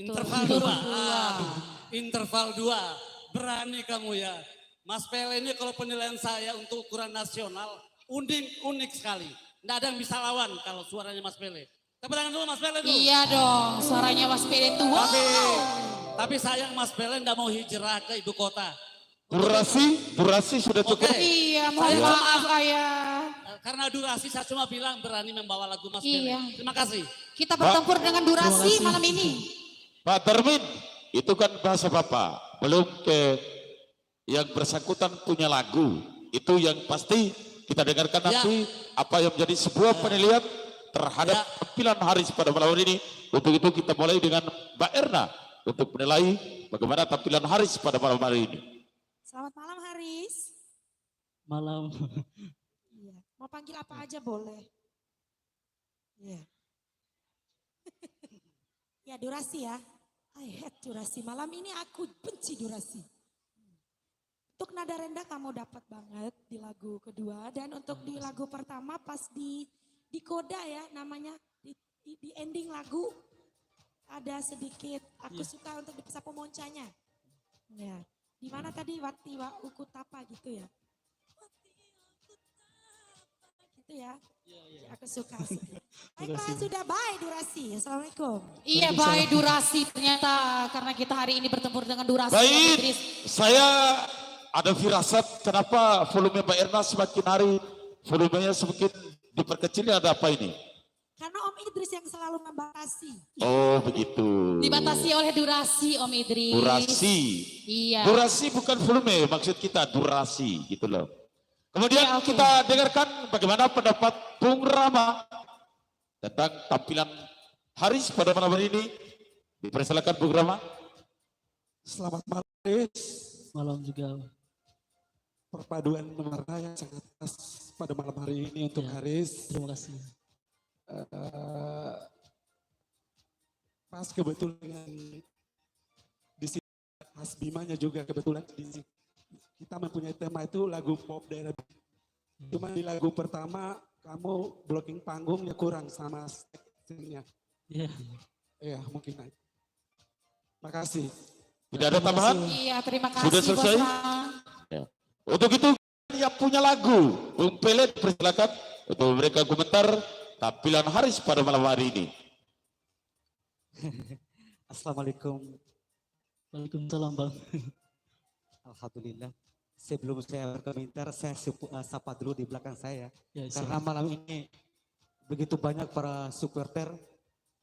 Speaker 13: Interval 2. Interval 2. Berani kamu ya. Mas Pele ini kalau penilaian saya untuk ukuran nasional unik sekali. Nggak ada yang bisa lawan kalau suaranya Mas Pele. Tepuk tangan dulu Mas Pele dulu.
Speaker 3: Iya dong, suaranya Mas Pele itu. Wow.
Speaker 13: Tapi sayang Mas Pele nggak mau hijrah ke ibu kota.
Speaker 1: Durasi sudah cukup.
Speaker 3: Iya, mohon maaf ayah.
Speaker 13: Karena durasi saya cuma bilang berani membawa lagu Mas Pele.
Speaker 3: Iya.
Speaker 13: Terima kasih.
Speaker 3: Kita bertempur dengan durasi malam ini.
Speaker 1: Pak Termin, itu kan bahasa Bapak. Belum ke yang bersangkutan punya lagu. Itu yang pasti kita dengarkan nanti apa yang menjadi sebuah penilaian terhadap tampilan Haris pada malam ini. Untuk itu kita mulai dengan Mbak Erna untuk menilai bagaimana tampilan Haris pada malam hari ini.
Speaker 10: Selamat malam Haris.
Speaker 12: Malam.
Speaker 10: Iya. Mau panggil apa aja boleh. Iya. Ya durasi ya. I hate durasi. Malam ini aku benci durasi. Untuk nada rendah kamu dapat banget di lagu kedua. Dan untuk di lagu pertama pas di koda ya namanya. Di ending lagu ada sedikit. Aku suka untuk di sapu moncanya. Ya. Di mana tadi Wati wa Ukutapa gitu ya. Gitu ya. Aku suka. Baiklah sudah bye durasi. Assalamualaikum.
Speaker 3: Iya bye durasi ternyata karena kita hari ini bertempur dengan durasi.
Speaker 1: Baik, saya ada firasat kenapa volume Mbak Erna semakin hari volumenya semakin diperkecil, ada apa ini?
Speaker 10: Karena Om Idris yang selalu membatasi.
Speaker 1: Oh begitu.
Speaker 3: Dibatasi oleh durasi Om Idris.
Speaker 1: Durasi.
Speaker 3: Iya.
Speaker 1: Durasi bukan volume, maksud kita durasi gitu loh. Kemudian kita dengarkan bagaimana pendapat Bung Rama tentang tampilan Haris pada malam hari ini. Dipersilakan Bung Rama.
Speaker 8: Selamat malam Haris.
Speaker 12: Malam juga.
Speaker 8: Perpaduan warna yang sangat pas pada malam hari ini untuk Haris.
Speaker 12: Terima kasih.
Speaker 8: Pas kebetulan dengan di sini Mas Bimanya juga kebetulan di sini. Kita mempunyai tema itu lagu pop daerah. Cuma di lagu pertama kamu blocking panggungnya kurang sama stage-nya.
Speaker 12: Iya.
Speaker 8: Iya mungkin naik. Makasih.
Speaker 1: Tidak ada tambahan?
Speaker 3: Iya terima kasih.
Speaker 1: Sudah selesai? Ya. Untuk itu yang punya lagu Bung Pele dipersilakan untuk memberikan komentar tampilan Haris pada malam hari ini.
Speaker 6: Assalamualaikum
Speaker 12: Waalaikumsalam Bang.
Speaker 6: Alhamdulillah. Sebelum saya berkomentar, saya sapa dulu di belakang saya.
Speaker 12: Ya,
Speaker 6: Karena malam ini begitu banyak para supporter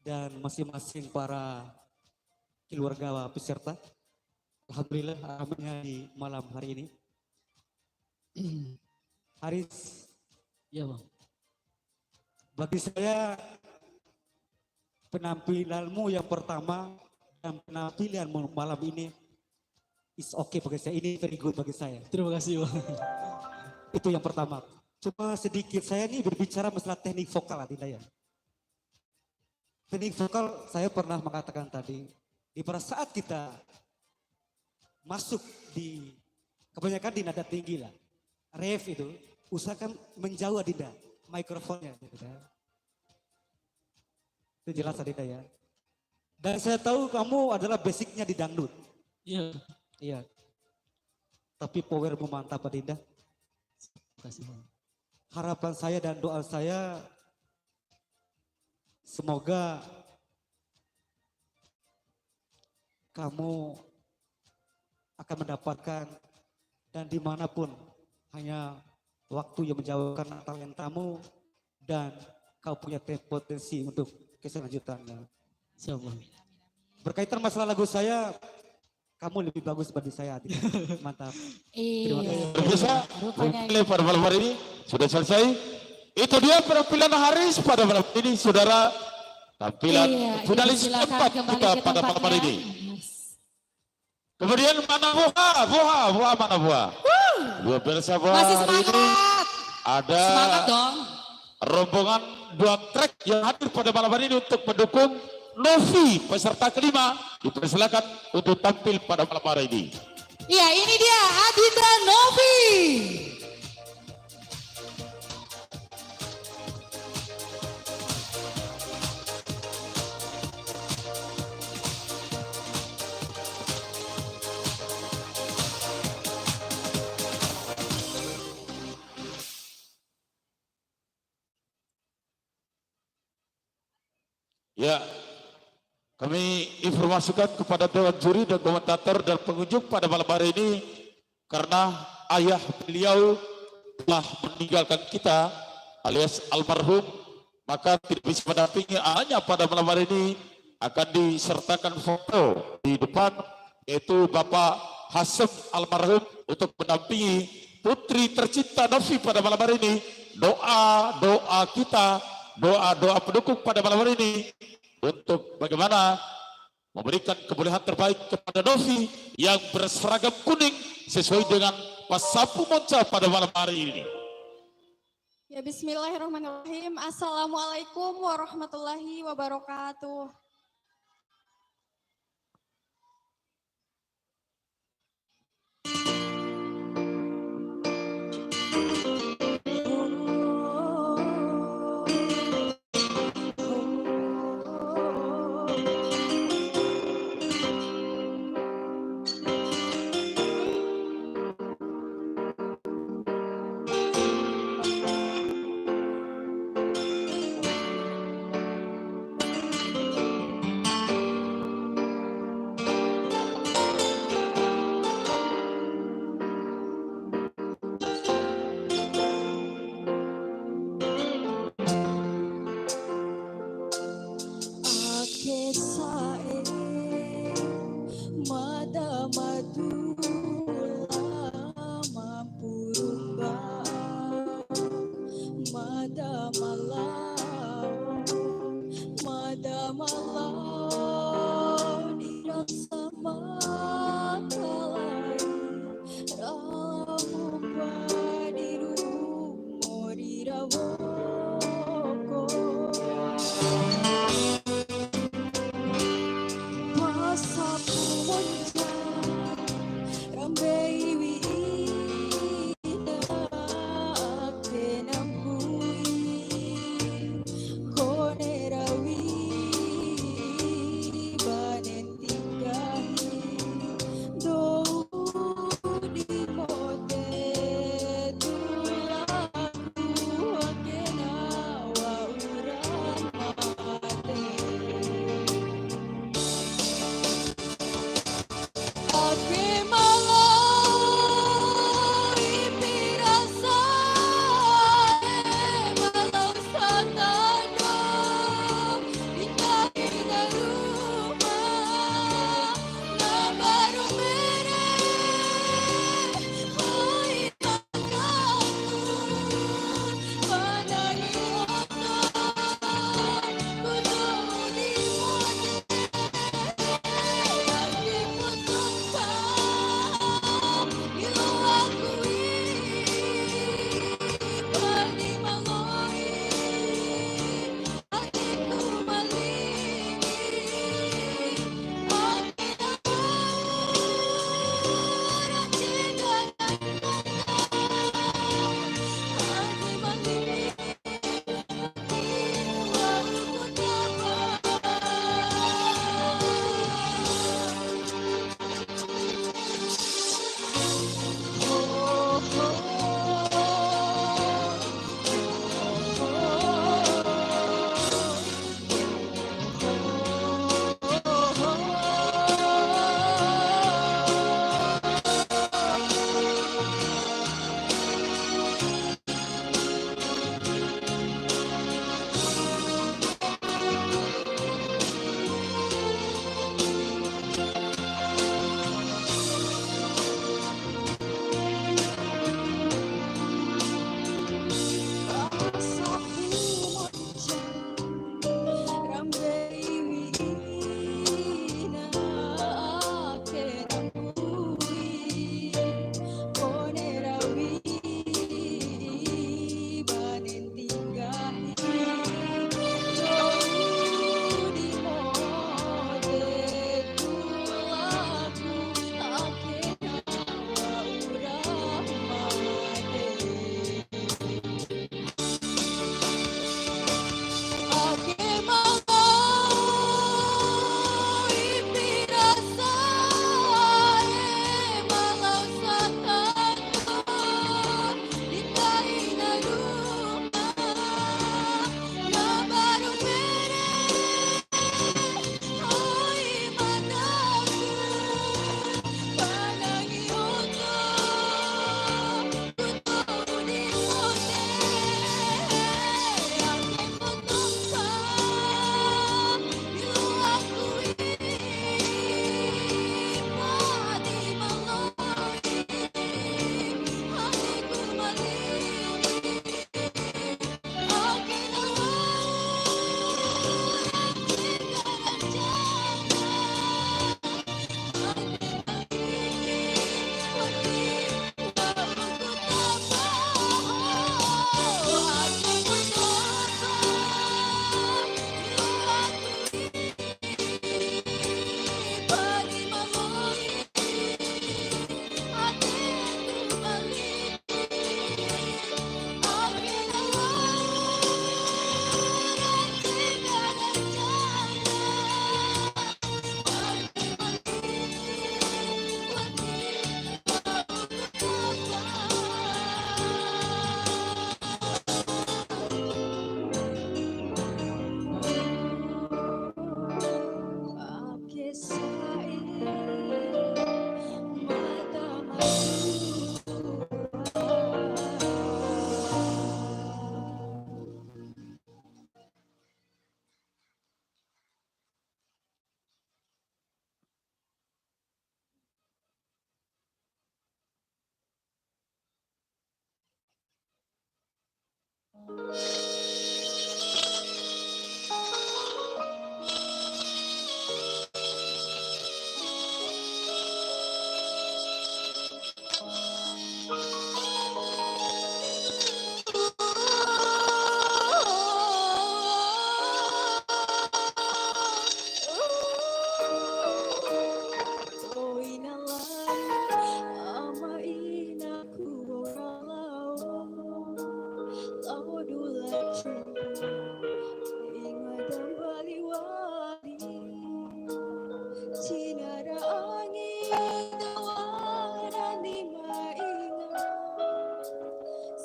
Speaker 6: dan masing-masing para keluarga peserta. Alhamdulillah ramainya di malam hari ini. Haris,
Speaker 12: Ya Bang.
Speaker 6: bagi saya penampilanmu yang pertama dan penampilanmu malam ini is okay bagi saya. Ini very good bagi saya.
Speaker 12: Terima kasih Bang.
Speaker 6: Itu yang pertama. Cuma sedikit saya ini berbicara masalah teknik vokal tidak ya. Teknik vokal saya pernah mengatakan tadi, di pada saat kita masuk di kebanyakan di nada tinggi lah, ref itu usahakan menjauh tidak mikrofonnya. Itu jelas tidak ya. Dan saya tahu kamu adalah basicnya di dangdut.
Speaker 12: Iya.
Speaker 6: Iya. Tapi powermu mantap Adinda.
Speaker 12: Terima kasih Bang.
Speaker 6: Harapan saya dan doa saya semoga kamu akan mendapatkan dan dimanapun hanya waktu yang menjauhkan talentamu dan kau punya potensi untuk keselanjutannya.
Speaker 12: Siap Bang.
Speaker 6: Berkaitan masalah lagu saya, kamu lebih bagus bagi saya. Mantap. Terima kasih.
Speaker 1: Bisa
Speaker 3: Rupanya
Speaker 1: mulai pada malam hari ini sudah selesai. Itu dia penampilan Haris pada malam ini, saudara. Tampilan finalis
Speaker 3: silakan
Speaker 1: keempat
Speaker 3: kembali
Speaker 1: kita
Speaker 3: ke
Speaker 1: pada malam hari
Speaker 3: tempatnya.
Speaker 1: ini. Kemudian mana Buah mana Buah? Dua pemirsa Buah
Speaker 3: Masih
Speaker 1: hari ini
Speaker 3: semangat.
Speaker 1: ada
Speaker 3: Semangat dong.
Speaker 1: rombongan dua trek yang hadir pada malam hari ini untuk mendukung Novi peserta kelima. Dipersilakan untuk tampil pada malam hari ini.
Speaker 3: Iya, ini dia Adinda Novi.
Speaker 1: Ya, kami informasikan kepada Dewan Juri dan komentator dan pengunjung pada malam hari ini, karena ayah beliau telah meninggalkan kita alias almarhum, maka tidak bisa mendampingi hanya pada malam hari ini. Akan disertakan foto di depan, yaitu Bapak Hasem almarhum untuk mendampingi putri tercinta Novi pada malam hari ini. Doa kita, doa pendukung pada malam hari ini untuk bagaimana memberikan kebolehan terbaik kepada Novi yang berseragam kuning sesuai dengan Pasapu Monca pada malam hari ini.
Speaker 11: Ya bismillahirrahmanirrahim. Assalamualaikum warahmatullahi wabarakatuh.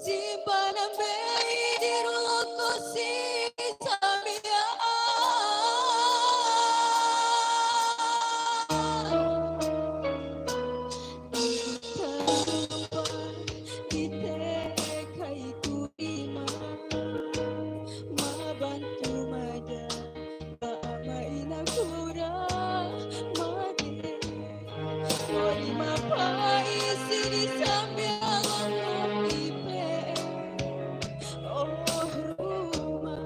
Speaker 11: Simpanan bayi di rulutku si samia. Oh rumah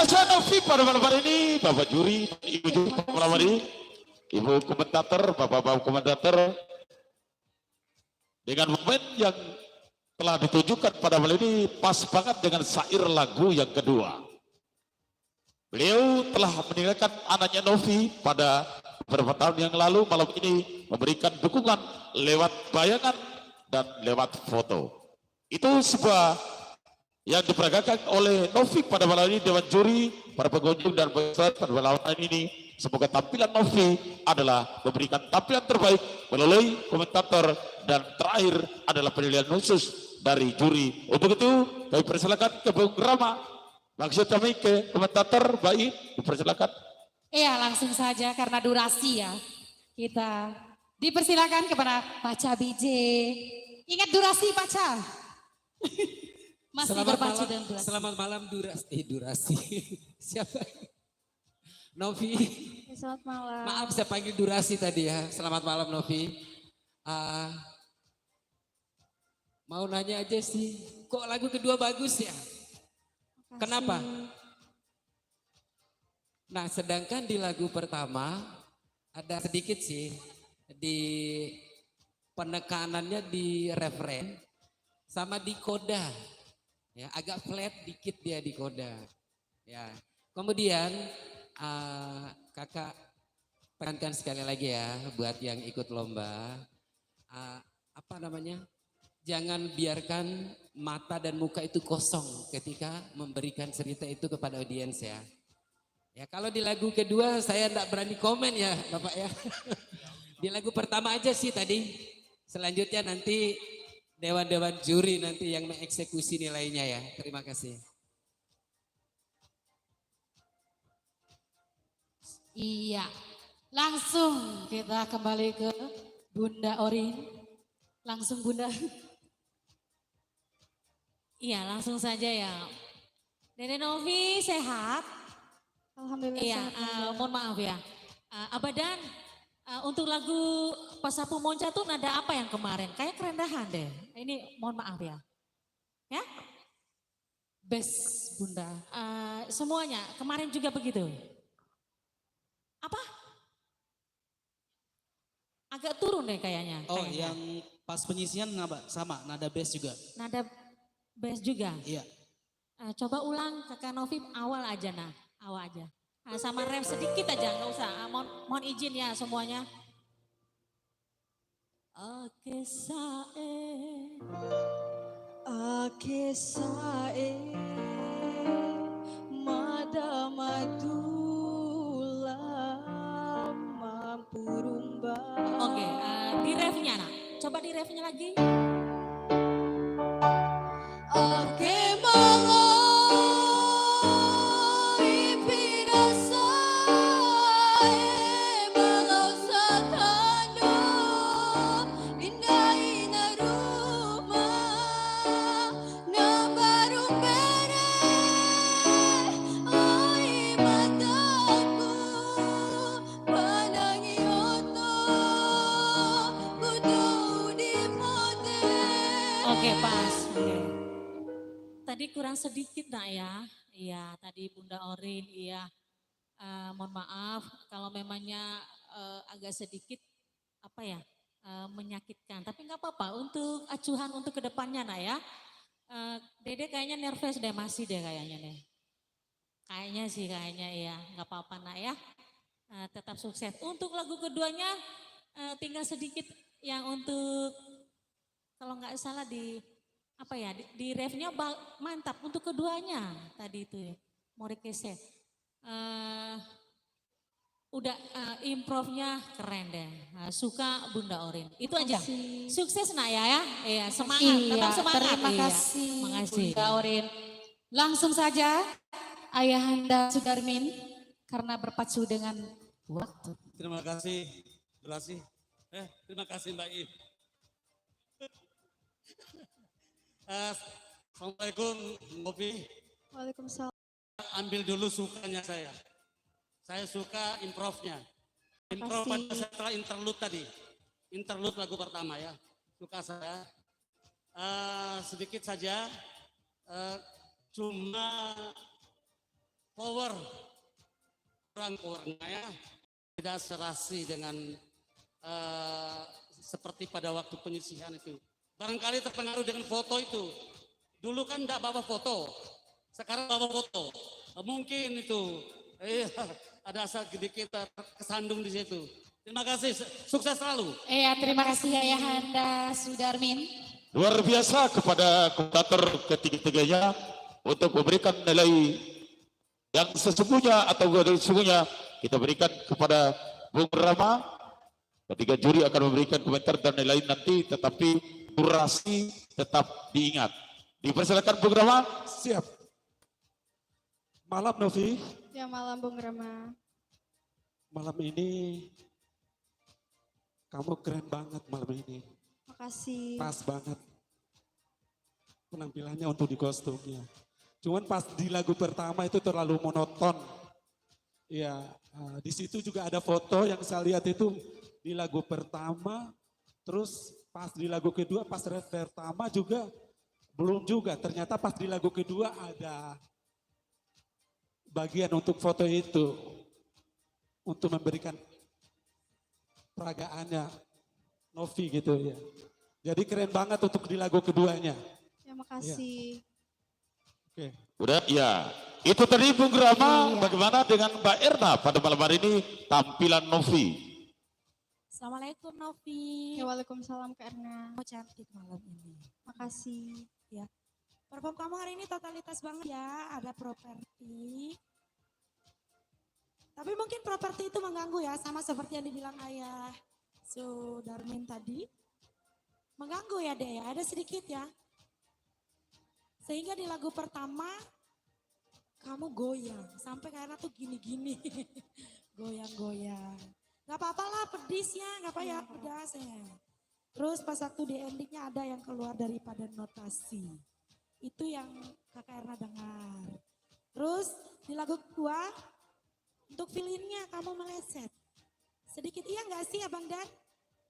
Speaker 1: biasa Novi pada malam hari ini, Bapak juri, Ibu juri pada malam hari ini, Ibu komentator, Bapak-bapak komentator, dengan momen yang telah ditujukan pada malam ini pas banget dengan syair lagu yang kedua. Beliau telah meninggalkan anaknya Novi pada beberapa tahun yang lalu, malam ini memberikan dukungan lewat bayangan dan lewat foto. Itu sebuah yang diperagakan oleh Novi pada malam ini, Dewan Juri, para pengunjung dan peserta pada malam ini. Semoga tampilan Novi adalah memberikan tampilan terbaik melalui komentator, dan terakhir adalah penilaian khusus dari juri. Untuk itu kami persilakan ke Bung Rama. Maksud kami ke komentator, baik, dipersilakan.
Speaker 3: Iya, langsung saja karena durasi ya. Kita dipersilakan kepada Paca BJ. Ingat durasi Paca. Masih berpacu dengan durasi.
Speaker 5: Selamat malam durasi. Siapa? Novi.
Speaker 11: Selamat malam.
Speaker 5: Maaf saya panggil durasi tadi ya. Selamat malam Novi. Mau nanya aja sih, kok lagu kedua bagus ya? Kenapa? Nah, sedangkan di lagu pertama ada sedikit sih di penekanannya di referen sama di koda. Ya, agak flat dikit dia di koda. Ya. Kemudian kakak tekankan sekali lagi ya buat yang ikut lomba. Apa namanya? Jangan biarkan mata dan muka itu kosong ketika memberikan cerita itu kepada audiens ya. Ya kalau di lagu kedua saya enggak berani komen ya Bapak ya. Di lagu pertama aja sih tadi. Selanjutnya nanti dewan-dewan juri nanti yang mengeksekusi nilainya ya. Terima kasih.
Speaker 3: Iya, langsung kita kembali ke Bunda Orin. Langsung Bunda.
Speaker 7: Iya, langsung saja ya. Dede Novi sehat?
Speaker 11: Alhamdulillah
Speaker 7: Iya,
Speaker 11: sehat.
Speaker 7: mohon maaf ya. Abadan, untuk lagu Pasapu Monca tuh nada apa yang kemarin? Kayak kerendahan deh. Ini mohon maaf ya. Ya?
Speaker 3: Best Bunda.
Speaker 7: Semuanya, kemarin juga begitu. Apa? Agak turun deh kayaknya.
Speaker 12: Oh,
Speaker 7: kayaknya.
Speaker 12: yang pas penyisian sama, nada bass juga.
Speaker 7: Nada bass juga.
Speaker 12: Iya.
Speaker 7: Coba ulang Kakak Novi awal aja nah, awal aja. Sama rem sedikit aja, nggak usah. Mohon izin ya semuanya. Ake sae madamadula mampurumba. Oke, di refnya nak. Coba di refnya lagi. Oke Oke pas. Oke. Tadi kurang sedikit nak ya. Iya tadi Bunda Orin iya. Mohon maaf kalau memangnya agak sedikit apa ya menyakitkan. Tapi nggak apa-apa untuk acuhan untuk kedepannya nak ya. Dede kayaknya nervous deh masih deh kayaknya deh. Kayaknya sih kayaknya iya nggak apa-apa nak ya. Tetap sukses. Untuk lagu keduanya tinggal sedikit yang untuk kalau nggak salah di apa ya di refnya mantap untuk keduanya tadi itu ya. Morikese. Udah improvnya keren deh. Suka Bunda Orin. Itu aja. Sukses nak ya. Iya, semangat. Tetap semangat.
Speaker 3: Terima
Speaker 7: Iya.
Speaker 3: kasih
Speaker 7: Makasih.
Speaker 3: Bunda Orin. Langsung saja Ayahanda Sudarmin karena berpacu dengan waktu.
Speaker 13: Terima kasih, Durasi. Terima kasih Mbak I. Assalamualaikum Novi.
Speaker 11: Waalaikumsalam.
Speaker 13: Ambil dulu sukanya saya. Saya suka improvnya. Improv pada setelah interlude tadi. Interlude lagu pertama ya. Suka saya. Sedikit saja. Cuma power kurang powernya ya, tidak serasi dengan seperti pada waktu penyisihan itu. Barangkali terpengaruh dengan foto itu. Dulu kan tidak bawa foto, sekarang bawa foto. Mungkin itu ada sedikit kesandung di situ. Terima kasih, sukses selalu.
Speaker 3: Iya, terima kasih Ayahanda Sudarmin.
Speaker 1: Luar biasa kepada komentator ketiga-tiganya untuk memberikan nilai yang sesungguhnya atau sesungguhnya kita berikan kepada Bung Rama. Ketiga juri akan memberikan komentar dan nilai nanti, tetapi durasi tetap diingat. Dipersilakan Bung Rama.
Speaker 8: Siap. Malam Novi.
Speaker 11: Ya malam Bung Rama.
Speaker 8: Malam ini kamu keren banget malam ini.
Speaker 11: Makasih.
Speaker 8: Pas banget. Penampilannya untuk di kostumnya. Cuman pas di lagu pertama itu terlalu monoton. Ya, di situ juga ada foto yang saya lihat itu di lagu pertama. Terus pas di lagu kedua, pas pertama juga belum juga. Ternyata pas di lagu kedua ada bagian untuk foto itu. Untuk memberikan peragaannya Novi gitu ya. Jadi keren banget untuk di lagu keduanya.
Speaker 11: Ya makasih.
Speaker 8: Oke.
Speaker 1: Udah ya. Itu tadi Bung Rama. Bagaimana dengan Mbak Erna pada malam hari ini tampilan Novi?
Speaker 10: Assalamualaikum Novi.
Speaker 11: Ya, waalaikumsalam Kak Erna.
Speaker 10: Kamu cantik malam ini.
Speaker 11: Makasih.
Speaker 10: Ya. Perform kamu hari ini totalitas banget ya. Ada properti. Tapi mungkin properti itu mengganggu ya. Sama seperti yang dibilang Ayah Sudarmin tadi. Mengganggu ya Dek ya. Ada sedikit ya. Sehingga di lagu pertama kamu goyang. Sampai karena tuh gini-gini. Goyang-goyang. Gak apa-apa lah pedisnya. Gak apa ya pedasnya. Terus pas waktu di endingnya ada yang keluar daripada notasi. Itu yang Kakak Erna dengar. Terus di lagu kedua. Untuk filinnya kamu meleset. Sedikit iya gak sih Abang Dan?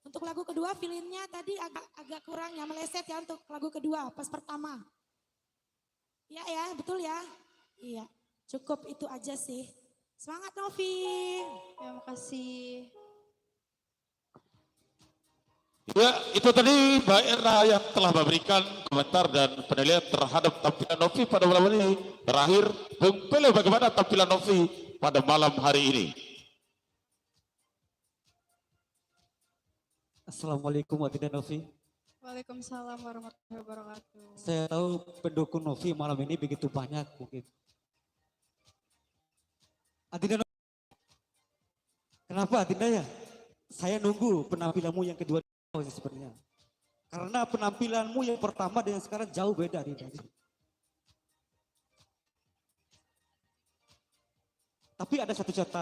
Speaker 10: Untuk lagu kedua filinnya tadi agak kurang ya meleset ya untuk lagu kedua pas pertama. Iya ya betul ya. Iya cukup itu aja sih. Semangat Novi.
Speaker 11: Ya makasih.
Speaker 1: Ya, itu tadi Mbak Erna yang telah memberikan komentar dan penilaian terhadap tampilan Novi pada malam ini. Terakhir, Bung Pele, bagaimana tampilan Novi pada malam hari ini?
Speaker 6: Assalamualaikum warahmatullahi Novi.
Speaker 11: Waalaikumsalam warahmatullahi wabarakatuh.
Speaker 6: Saya tahu pendukung Novi malam ini begitu banyak mungkin. Adinda, kenapa Adinda ya? Saya nunggu penampilanmu yang kedua sebenarnya. Karena penampilanmu yang pertama dengan sekarang jauh beda Adinda. Tapi ada satu catatan.